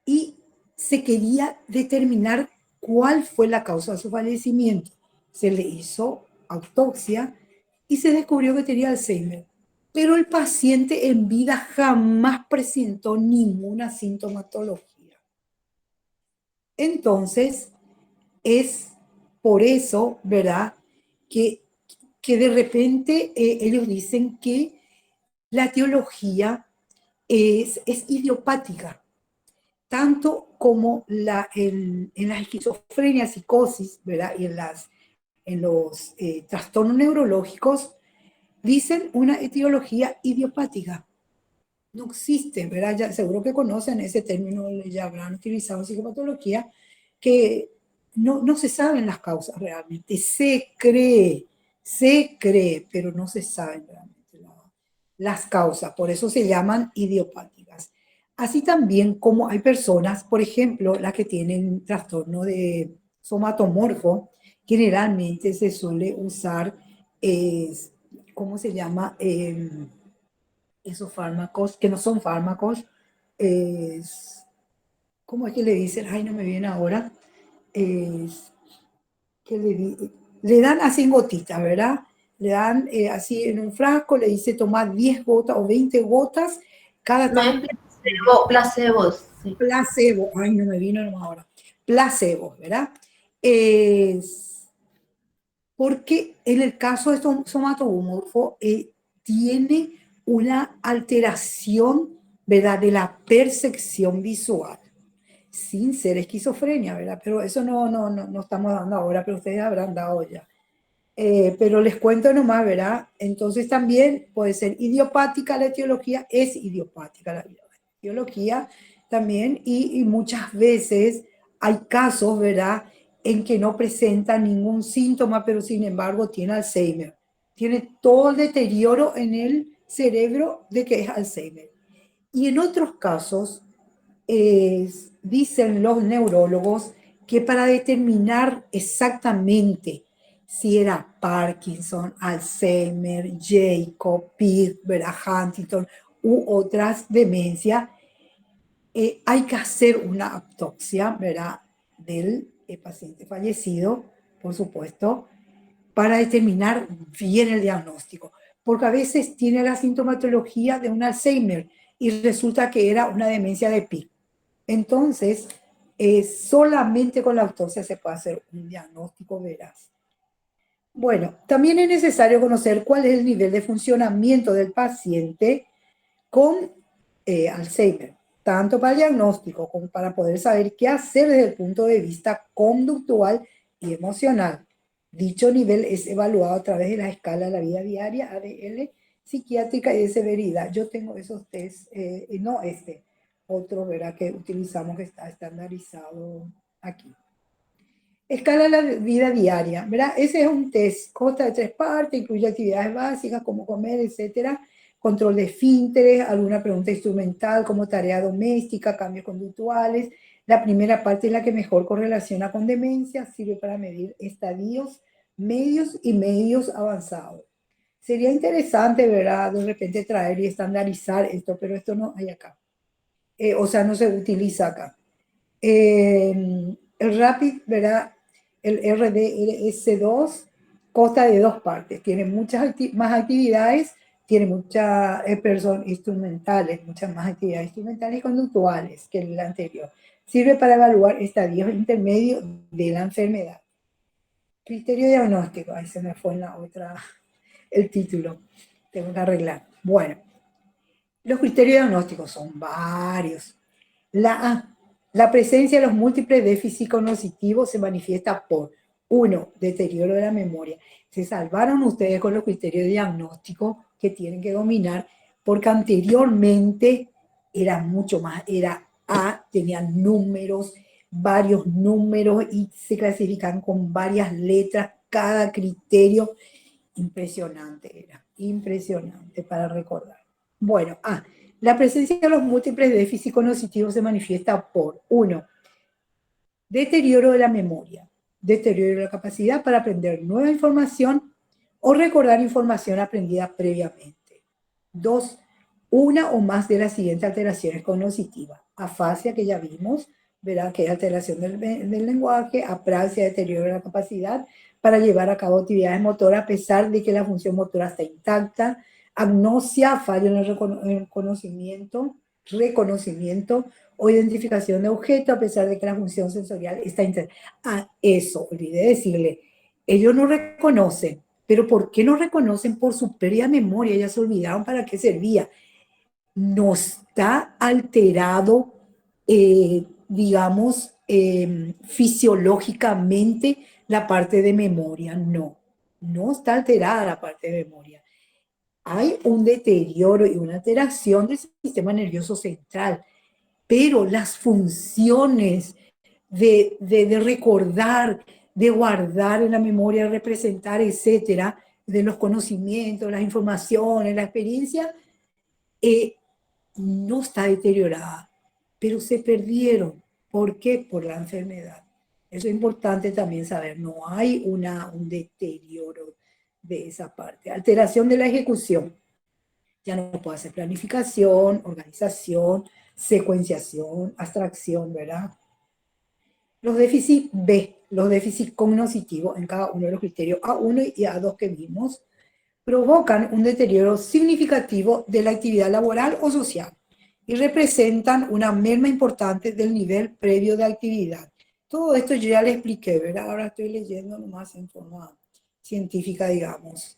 y se quería determinar cuál fue la causa de su fallecimiento. Se le hizo autopsia y se descubrió que tenía Alzheimer. Pero el paciente en vida jamás presentó ninguna sintomatología. Entonces, es por eso, ¿verdad?, que que de repente ellos dicen que la etiología es idiopática, tanto como en las esquizofrenia, psicosis, ¿verdad? Y en los trastornos neurológicos, dicen una etiología idiopática. No existe, ¿verdad? Ya, seguro que conocen ese término, ya habrán utilizado en psicopatología, que no se saben las causas realmente. Se cree, pero no se saben realmente las causas. Por eso se llaman idiopáticas. Así también como hay personas, por ejemplo, las que tienen trastorno de somatomorfo, generalmente se suele usar, ¿cómo se llama? Esos fármacos, que no son fármacos, es, ¿cómo es que le dicen? Ay, no me viene ahora. Es, que le dan así en gotitas, ¿verdad? Le dan así en un frasco, le dice tomar 10 gotas o 20 gotas cada No es tanto. placebos, sí. Placebo, ay, no me vino nomás ahora. Placebo, ¿verdad? Es porque en el caso de somatomorfo tiene una alteración, ¿verdad?, de la percepción visual, sin ser esquizofrenia, ¿verdad? Pero eso no estamos dando ahora, pero ustedes habrán dado ya. Pero les cuento nomás, ¿verdad? Entonces también puede ser idiopática la etiología, es idiopática la etiología también, y muchas veces hay casos, ¿verdad?, en que no presenta ningún síntoma, pero sin embargo tiene Alzheimer. Tiene todo el deterioro en el cerebro de que es Alzheimer. Y en otros casos, dicen los neurólogos que para determinar exactamente si era Parkinson, Alzheimer, Jacob, Pitt, Huntington u otras demencias, hay que hacer una autopsia, ¿verdad?, del paciente fallecido, por supuesto, para determinar bien el diagnóstico. Porque a veces tiene la sintomatología de un Alzheimer y resulta que era una demencia de Pitt. Entonces, solamente con la autopsia se puede hacer un diagnóstico veraz. Bueno, también es necesario conocer cuál es el nivel de funcionamiento del paciente con Alzheimer, tanto para el diagnóstico como para poder saber qué hacer desde el punto de vista conductual y emocional. Dicho nivel es evaluado a través de la escala de la vida diaria, ADL, psiquiátrica y de severidad. Yo tengo esos test, no otro, ¿verdad?, que utilizamos que está estandarizado aquí. Escala de la vida diaria, ¿verdad? Ese es un test, consta de 3 partes, incluye actividades básicas como comer, etcétera, control de esfínteres, alguna pregunta instrumental como tarea doméstica, cambios conductuales. La primera parte es la que mejor correlaciona con demencia, sirve para medir estadios medios y medios avanzados. Sería interesante, ¿verdad?, de repente traer y estandarizar esto, pero esto no hay acá. O sea, no se utiliza acá. El RAPID, ¿verdad?, el RDS2 consta de 2 partes, tiene muchas más actividades, tiene muchas instrumentales, muchas más actividades instrumentales y conductuales que el anterior. Sirve para evaluar estadios intermedios de la enfermedad. Criterio diagnóstico, ahí se me fue en la otra, el título, tengo que arreglar. Bueno, los criterios diagnósticos son varios. La presencia de los múltiples déficits cognitivos se manifiesta por 1. Deterioro de la memoria. Se salvaron ustedes con los criterios diagnósticos que tienen que dominar, porque anteriormente era mucho más, era A, tenían números, varios números y se clasifican con varias letras, cada criterio. Impresionante era, impresionante para recordar. Bueno, la presencia de los múltiples déficits cognitivos se manifiesta por 1. Deterioro de la memoria, deterioro de la capacidad para aprender nueva información o recordar información aprendida previamente. 2. Una o más de las siguientes alteraciones cognitivas. Afasia, que ya vimos, ¿verdad?, que es alteración del lenguaje. Apraxia, deterioro de la capacidad para llevar a cabo actividades motoras a pesar de que la función motora está intacta. Agnosia, fallo en el reconocimiento o identificación de objetos a pesar de que la función sensorial está intacta. Eso, olvidé decirle, ellos no reconocen, pero ¿por qué no reconocen por su pérdida de memoria? Ya se olvidaron para qué servía. No está alterado, digamos, fisiológicamente la parte de memoria, no. No está alterada la parte de memoria. Hay un deterioro y una alteración del sistema nervioso central, pero las funciones de recordar, de guardar en la memoria, representar, etcétera, de los conocimientos, las informaciones, la experiencia, eh, no está deteriorada, pero se perdieron. ¿Por qué? Por la enfermedad. Eso es importante también saber. No hay un deterioro de esa parte. Alteración de la ejecución. Ya no puedo hacer planificación, organización, secuenciación, abstracción, ¿verdad? Los déficits B, los déficits cognitivos en cada uno de los criterios A1 y A2 que vimos, provocan un deterioro significativo de la actividad laboral o social y representan una merma importante del nivel previo de actividad. Todo esto yo ya le expliqué, ¿verdad? Ahora estoy leyendo nomás en forma científica, digamos.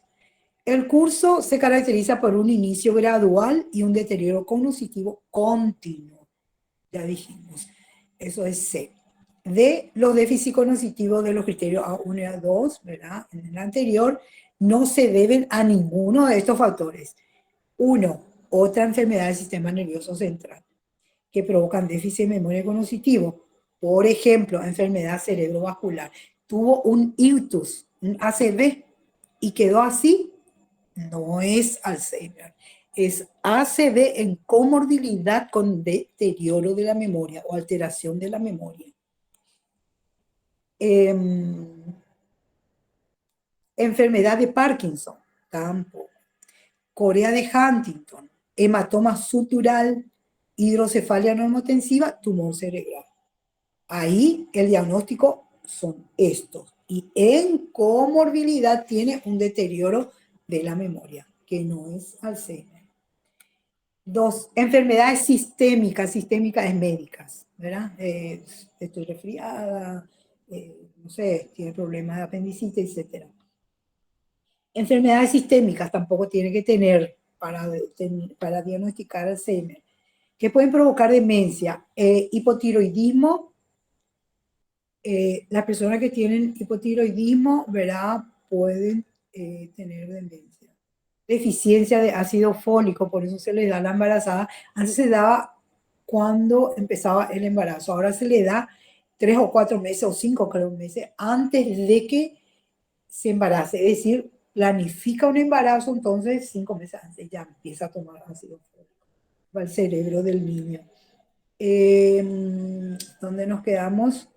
El curso se caracteriza por un inicio gradual y un deterioro cognitivo continuo. Ya dijimos, eso es C. De los déficits cognitivos de los criterios A1 y A2, ¿verdad? En el anterior, no se deben a ninguno de estos factores. Uno, otra enfermedad del sistema nervioso central que provocan déficit de memoria cognitivo. Por ejemplo, enfermedad cerebrovascular. Tuvo un ictus, un ACV, y quedó así. No es Alzheimer. Es ACV en comorbilidad con deterioro de la memoria o alteración de la memoria. Enfermedad de Parkinson, tampoco. Corea de Huntington, hematoma sutural, hidrocefalia normotensiva, tumor cerebral. Ahí el diagnóstico son estos. Y en comorbilidad tiene un deterioro de la memoria, que no es Alzheimer. Dos, enfermedades sistémicas es médicas, ¿verdad? Estoy resfriada, no sé, tiene problemas de apendicitis, etc. Enfermedades sistémicas tampoco tiene que tener para diagnosticar Alzheimer, que pueden provocar demencia, hipotiroidismo. Las personas que tienen hipotiroidismo, ¿verdad? Pueden tener demencia. Deficiencia de ácido fólico, por eso se le da a la embarazada. Antes se daba cuando empezaba el embarazo, ahora se le da 3 o 4 meses o 5 meses antes de que se embarace, es decir, planifica un embarazo, entonces 5 meses antes ya empieza a tomar ácido fólico para el cerebro del niño. ¿Dónde nos quedamos?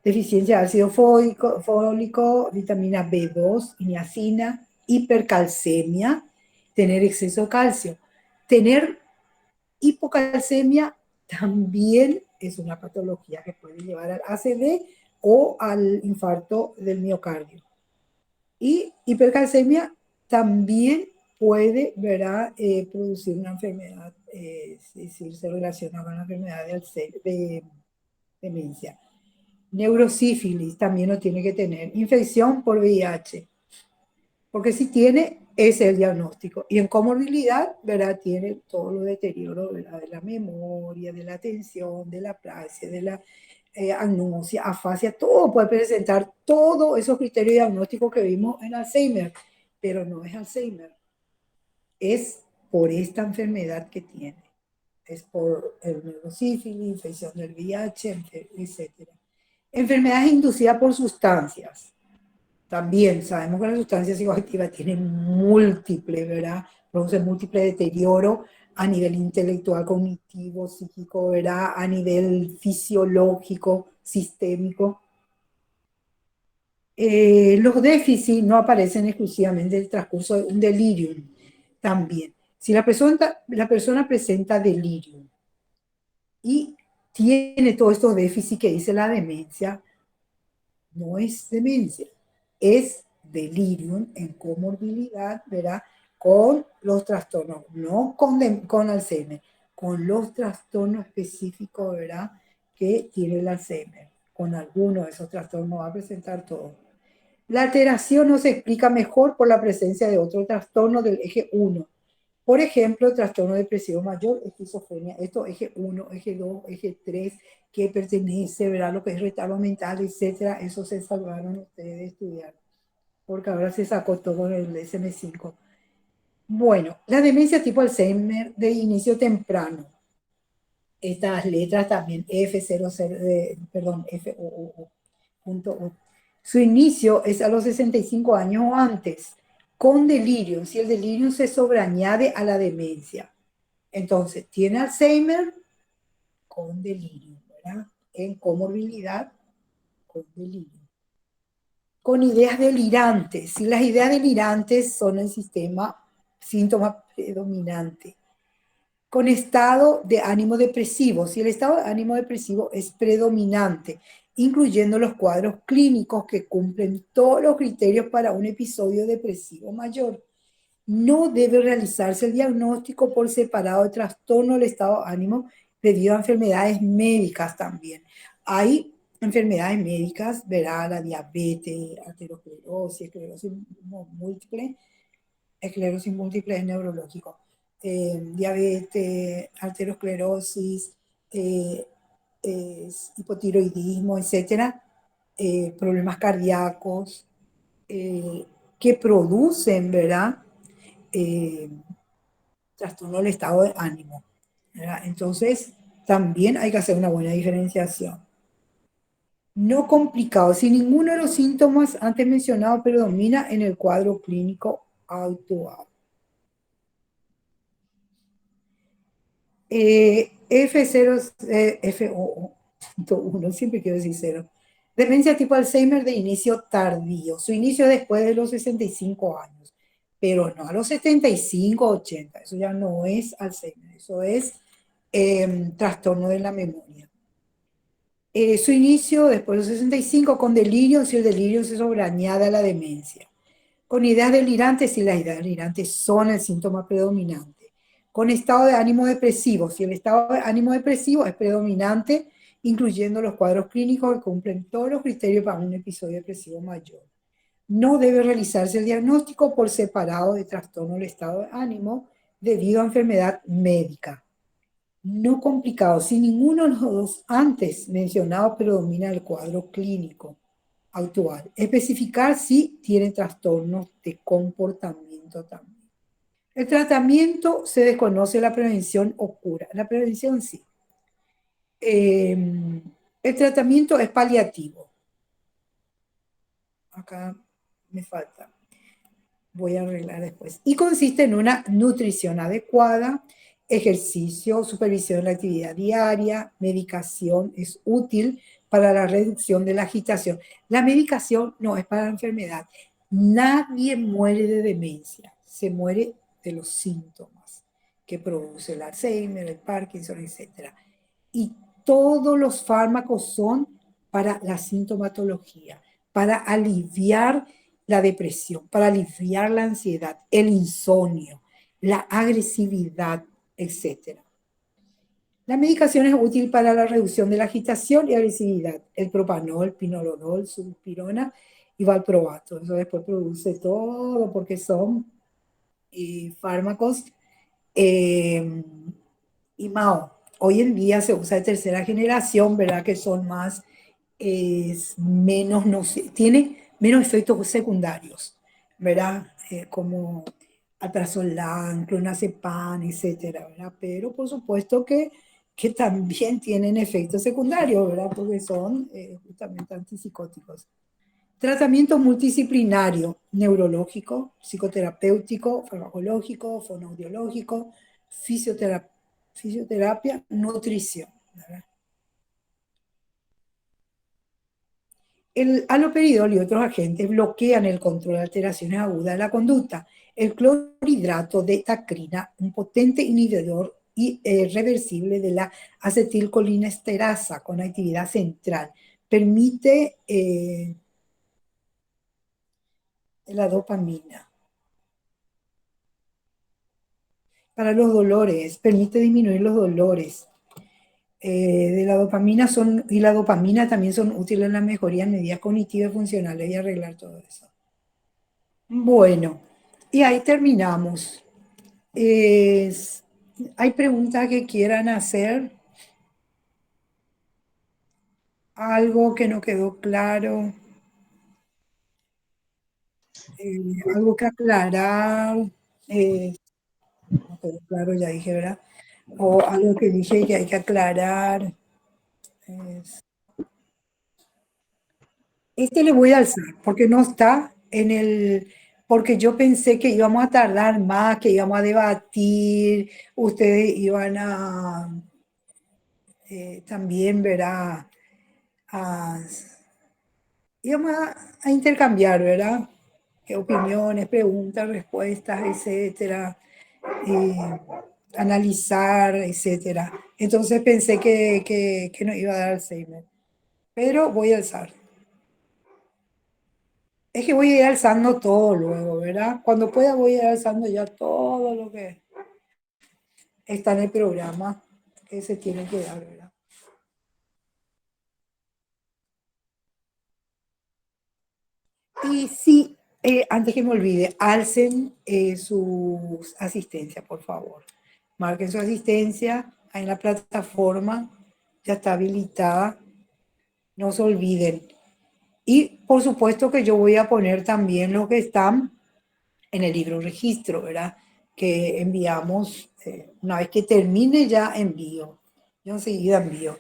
Deficiencia de ácido fólico, vitamina B2, niacina, hipercalcemia, tener exceso de calcio. Tener hipocalcemia también es una patología que puede llevar al ACV o al infarto del miocardio. Y hipercalcemia también puede, ¿verdad? Producir una enfermedad, es decir, se relaciona con la enfermedad de demencia. Neurosífilis también lo tiene que tener. Infección por VIH. Porque si tiene, es el diagnóstico. Y en comorbilidad, ¿verdad? Tiene todo lo deterioro, ¿verdad? De la memoria, de la atención, de la praxia, de la agnosia, afasia, todo puede presentar todos esos criterios diagnósticos que vimos en Alzheimer, pero no es Alzheimer. Es por esta enfermedad que tiene. Es por el neurosífilis, infección del VIH, etc. Enfermedades inducidas por sustancias. También sabemos que las sustancias psicoactivas tienen múltiples, ¿verdad? Producen múltiple deterioro a nivel intelectual, cognitivo, psíquico, ¿verdad? A nivel fisiológico, sistémico. Los déficits no aparecen exclusivamente en el transcurso de un delirium también. Si la persona presenta delirium y tiene todos estos déficits que dice la demencia, no es demencia, es delirium en comorbilidad, ¿verdad? Con los trastornos, no con Alzheimer, con los trastornos específicos, ¿verdad? Que tiene el Alzheimer. Con alguno de esos trastornos va a presentar todo. La alteración no se explica mejor por la presencia de otro trastorno del eje 1. Por ejemplo, trastorno depresivo mayor, esquizofrenia, esto eje 1, eje 2, eje 3, que pertenece, ¿verdad? Lo que es retardo mental, etcétera. Eso se salvaron ustedes de estudiar, porque ahora se sacó todo el DSM-5. Bueno, la demencia tipo Alzheimer de inicio temprano. Estas letras también F00, perdón, FOO, punto O. Su inicio es a los 65 años o antes, con delirio, si el delirio se sobreañade a la demencia. Entonces, tiene Alzheimer con delirio, ¿verdad? En comorbilidad con delirio. Con ideas delirantes. Si las ideas delirantes son el síntoma predominante. Con estado de ánimo depresivo. Si el estado de ánimo depresivo es predominante, incluyendo los cuadros clínicos que cumplen todos los criterios para un episodio depresivo mayor, no debe realizarse el diagnóstico por separado de trastorno del estado de ánimo debido a enfermedades médicas también. Hay enfermedades médicas, verá, la diabetes, arteriosclerosis, esclerosis múltiple es neurológico, diabetes, arteriosclerosis, eh, hipotiroidismo, etcétera, problemas cardíacos eh, que producen, ¿verdad? Eh, trastorno del estado de ánimo, ¿verdad? Entonces, también hay que hacer una buena diferenciación. No complicado, si ninguno de los síntomas antes mencionados predomina en el cuadro clínico actual. F0, FO1, siempre quiero decir cero. Demencia tipo Alzheimer de inicio tardío. Su inicio después de los 65 años, pero no a los 75, 80. Eso ya no es Alzheimer, eso es trastorno de la memoria. Su inicio después de los 65 con delirio, si el delirio se sobreañade a la demencia. Con ideas delirantes, si las ideas delirantes son el síntoma predominante. Con estado de ánimo depresivo, si el estado de ánimo depresivo es predominante, incluyendo los cuadros clínicos que cumplen todos los criterios para un episodio depresivo mayor. No debe realizarse el diagnóstico por separado de trastorno del estado de ánimo debido a enfermedad médica. No complicado, si ninguno de los dos antes mencionados predomina el cuadro clínico actual. Especificar si tiene trastornos de comportamiento también. El tratamiento se desconoce, la prevención o cura. La prevención sí. El tratamiento es paliativo. Acá me falta. Voy a arreglar después. Y consiste en una nutrición adecuada, ejercicio, supervisión de la actividad diaria, medicación es útil para la reducción de la agitación. La medicación no es para la enfermedad. Nadie muere de demencia, se muere de los síntomas que produce el Alzheimer, el Parkinson, etc. Y todos los fármacos son para la sintomatología, para aliviar la depresión, para aliviar la ansiedad, el insomnio, la agresividad, etc. La medicación es útil para la reducción de la agitación y agresividad. El propanol, pinolodol, sulpirona y valproato. Eso después produce todo porque son fármacos IMAO. Hoy en día se usa de tercera generación, ¿verdad? Que son más, menos, no sé, tiene menos efectos secundarios, ¿verdad? Como alprazolam, clonazepam, etcétera, ¿verdad? Pero por supuesto que también tienen efectos secundarios, ¿verdad? Porque son justamente antipsicóticos. Tratamiento multidisciplinario, neurológico, psicoterapéutico, farmacológico, fonoaudiológico, fisioterapia, nutrición. ¿Verdad? El haloperidol y otros agentes bloquean el control de alteraciones agudas de la conducta. El clorhidrato de tacrina, un potente inhibidor reversible de la acetilcolinesterasa con actividad central, permite la dopamina. Para los dolores, permite disminuir los dolores. de la dopamina y la dopamina también son útiles en la mejoría en medidas cognitivas y funcionales y arreglar todo eso. Bueno, y ahí terminamos. Es- ¿Hay preguntas que quieran hacer? ¿Algo que no quedó claro? ¿Algo que aclarar? Eh, no quedó claro, ya dije, ¿verdad? O algo que dije que hay que aclarar. Es- Este le voy a alzar porque no está en el, porque yo pensé que íbamos a tardar más, que íbamos a debatir, ustedes iban a también, ¿verdad? A, íbamos a intercambiar, ¿verdad? ¿Qué opiniones, preguntas, respuestas, etcétera? eh, Analizar, etcétera. Entonces pensé que no iba a dar Alzheimer, pero voy a alzar. Es que voy a ir alzando todo luego, ¿verdad? Cuando pueda voy a ir alzando ya todo lo que está en el programa que se tiene que dar, ¿verdad? Y sí, antes que me olvide, alcen sus asistencias, por favor. Marquen su asistencia ahí en la plataforma, ya está habilitada, no se olviden. Y por supuesto que yo voy a poner también lo que están en el libro registro, ¿verdad? Que enviamos, una vez que termine ya envío. Yo enseguida envío.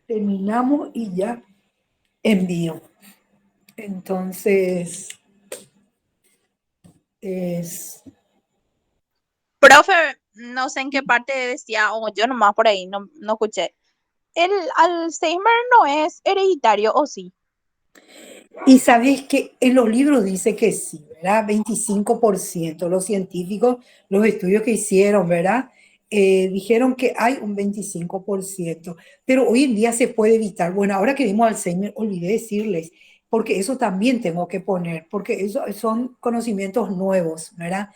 Terminamos y ya envío. Entonces, es, Profe, no sé en qué parte decía, o yo nomás por ahí no escuché. ¿El Alzheimer no es hereditario o sí? y sabes que en los libros dice que sí, ¿verdad? 25%. Los científicos, los estudios que hicieron, ¿verdad? Dijeron que hay un 25%, pero hoy en día se puede evitar. Bueno, ahora que dimos Alzheimer, olvidé decirles, porque eso también tengo que poner, porque eso son conocimientos nuevos, ¿verdad?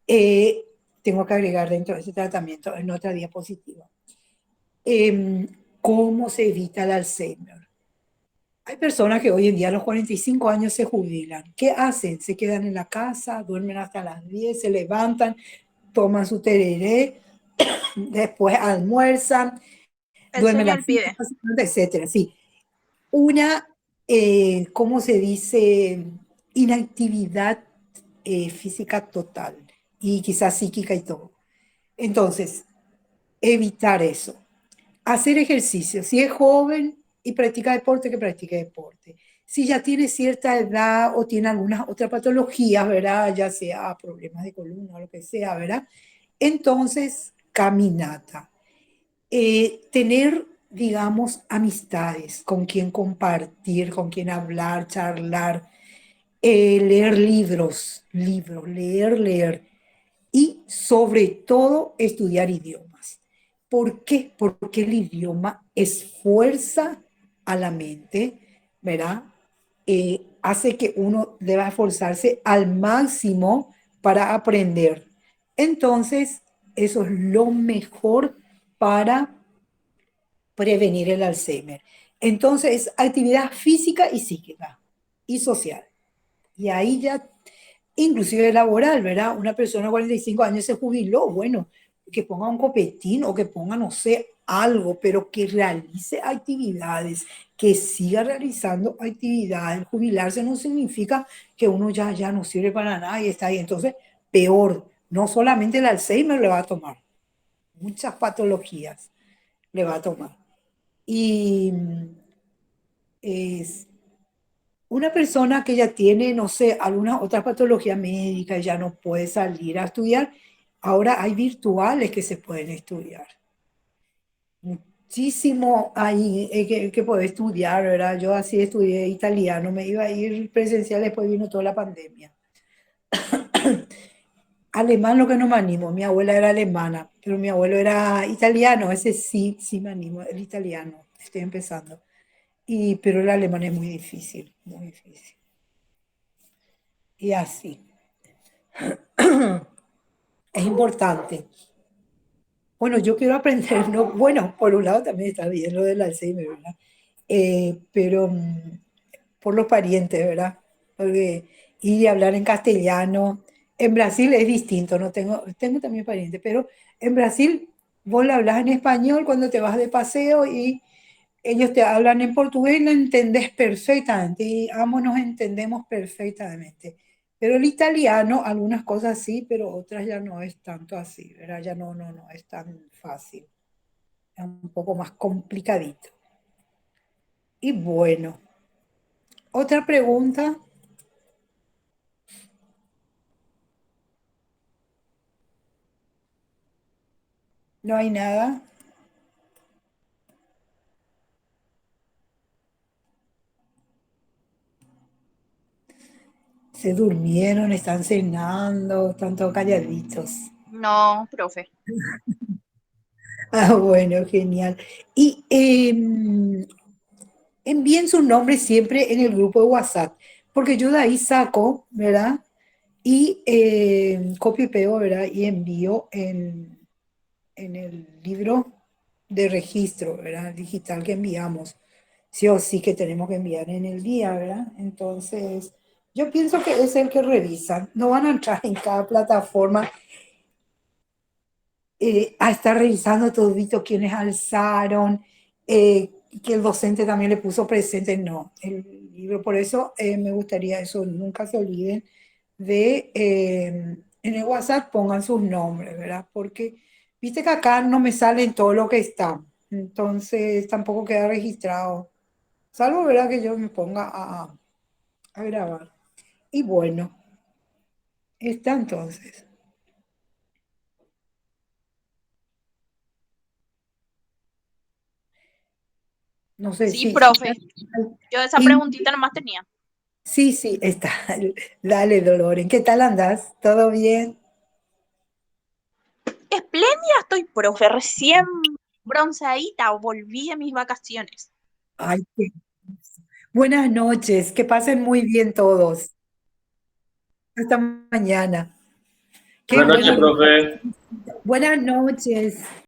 Eh, Tengo que agregar dentro de ese tratamiento en otra diapositiva. ¿Cómo se evita el Alzheimer? Hay personas que hoy en día a los 45 años se jubilan. ¿Qué hacen? Se quedan en la casa, duermen hasta las 10, se levantan, toman su tereré, después almuerzan, El duermen sueño las del 5, pibe. etcétera. Sí, una, ¿cómo se dice? Inactividad física total y quizás psíquica y todo. Entonces, evitar eso. Hacer ejercicio. Si es joven y practica deporte, que practique deporte. Si ya tiene cierta edad o tiene algunas otras patologías, ¿verdad? Ya sea problemas de columna o lo que sea, ¿verdad? Entonces, caminata. Tener, digamos, amistades con quien compartir, con quien hablar, charlar, leer leer y sobre todo estudiar idiomas. ¿Por qué? Porque el idioma esfuerza a la mente, ¿verdad? Hace que uno deba esforzarse al máximo para aprender. Entonces, eso es lo mejor para prevenir el Alzheimer. Entonces, actividad física y psíquica y social. Y ahí ya inclusive laboral, ¿verdad? Una persona de 45 años se jubiló, bueno, que ponga un copetín o que ponga, no sé, algo, pero que realice actividades, que siga realizando actividades. Jubilarse no significa que uno ya no sirve para nada y está ahí. Entonces, peor, no solamente el Alzheimer le va a tomar, muchas patologías le va a tomar. Y es, una persona que ya tiene, no sé, alguna otra patología médica y ya no puede salir a estudiar, ahora hay virtuales que se pueden estudiar. Muchísimo hay que puede estudiar, ¿verdad? Yo así estudié italiano, me iba a ir presencial, después vino toda la pandemia. Alemán lo que no me animo, mi abuela era alemana, pero mi abuelo era italiano, ese sí, sí me animo, el italiano, estoy empezando. Pero el alemán es muy difícil, muy difícil. Y así. Es importante, Bueno, yo quiero aprender, no, bueno, por un lado también está bien lo del Alzheimer, ¿verdad? Pero por los parientes, ¿verdad? Porque ir y hablar en castellano, en Brasil es distinto, no tengo también parientes, pero en Brasil vos le hablas en español cuando te vas de paseo y ellos te hablan en portugués y lo entendés perfectamente y ambos nos entendemos perfectamente. Pero el italiano, algunas cosas sí, pero otras ya no es tanto así, ¿verdad? Ya no es tan fácil, es un poco más complicadito. Y bueno, otra pregunta, no hay nada. Se durmieron, están cenando, están todos calladitos. No, profe. Ah, bueno, genial. Y envíen sus nombres siempre en el grupo de WhatsApp, porque yo de ahí saco, ¿verdad? Y copio y pego, ¿verdad? Y envío en el libro de registro, ¿verdad? Digital que enviamos. Sí o sí que tenemos que enviar en el día, ¿verdad? Entonces, yo pienso que es el que revisan. No van a entrar en cada plataforma a estar revisando todito quiénes alzaron, que el docente también le puso presente, no, el libro, por eso me gustaría eso, nunca se olviden de, en el WhatsApp pongan sus nombres, ¿verdad? Porque viste que acá no me salen todo lo que está, entonces tampoco queda registrado, salvo, ¿verdad? Que yo me ponga a grabar. Y bueno, está entonces. No sé Sí, si profe. Yo esa y preguntita nomás tenía. sí, sí, está. Dale, Dolores. ¿Qué tal andas? ¿Todo bien? Espléndida estoy, profe. Recién bronceadita, volví de mis vacaciones. Ay, buenas noches. Que pasen muy bien todos. Hasta mañana. Qué Buenas noches, bueno. profe. Buenas noches.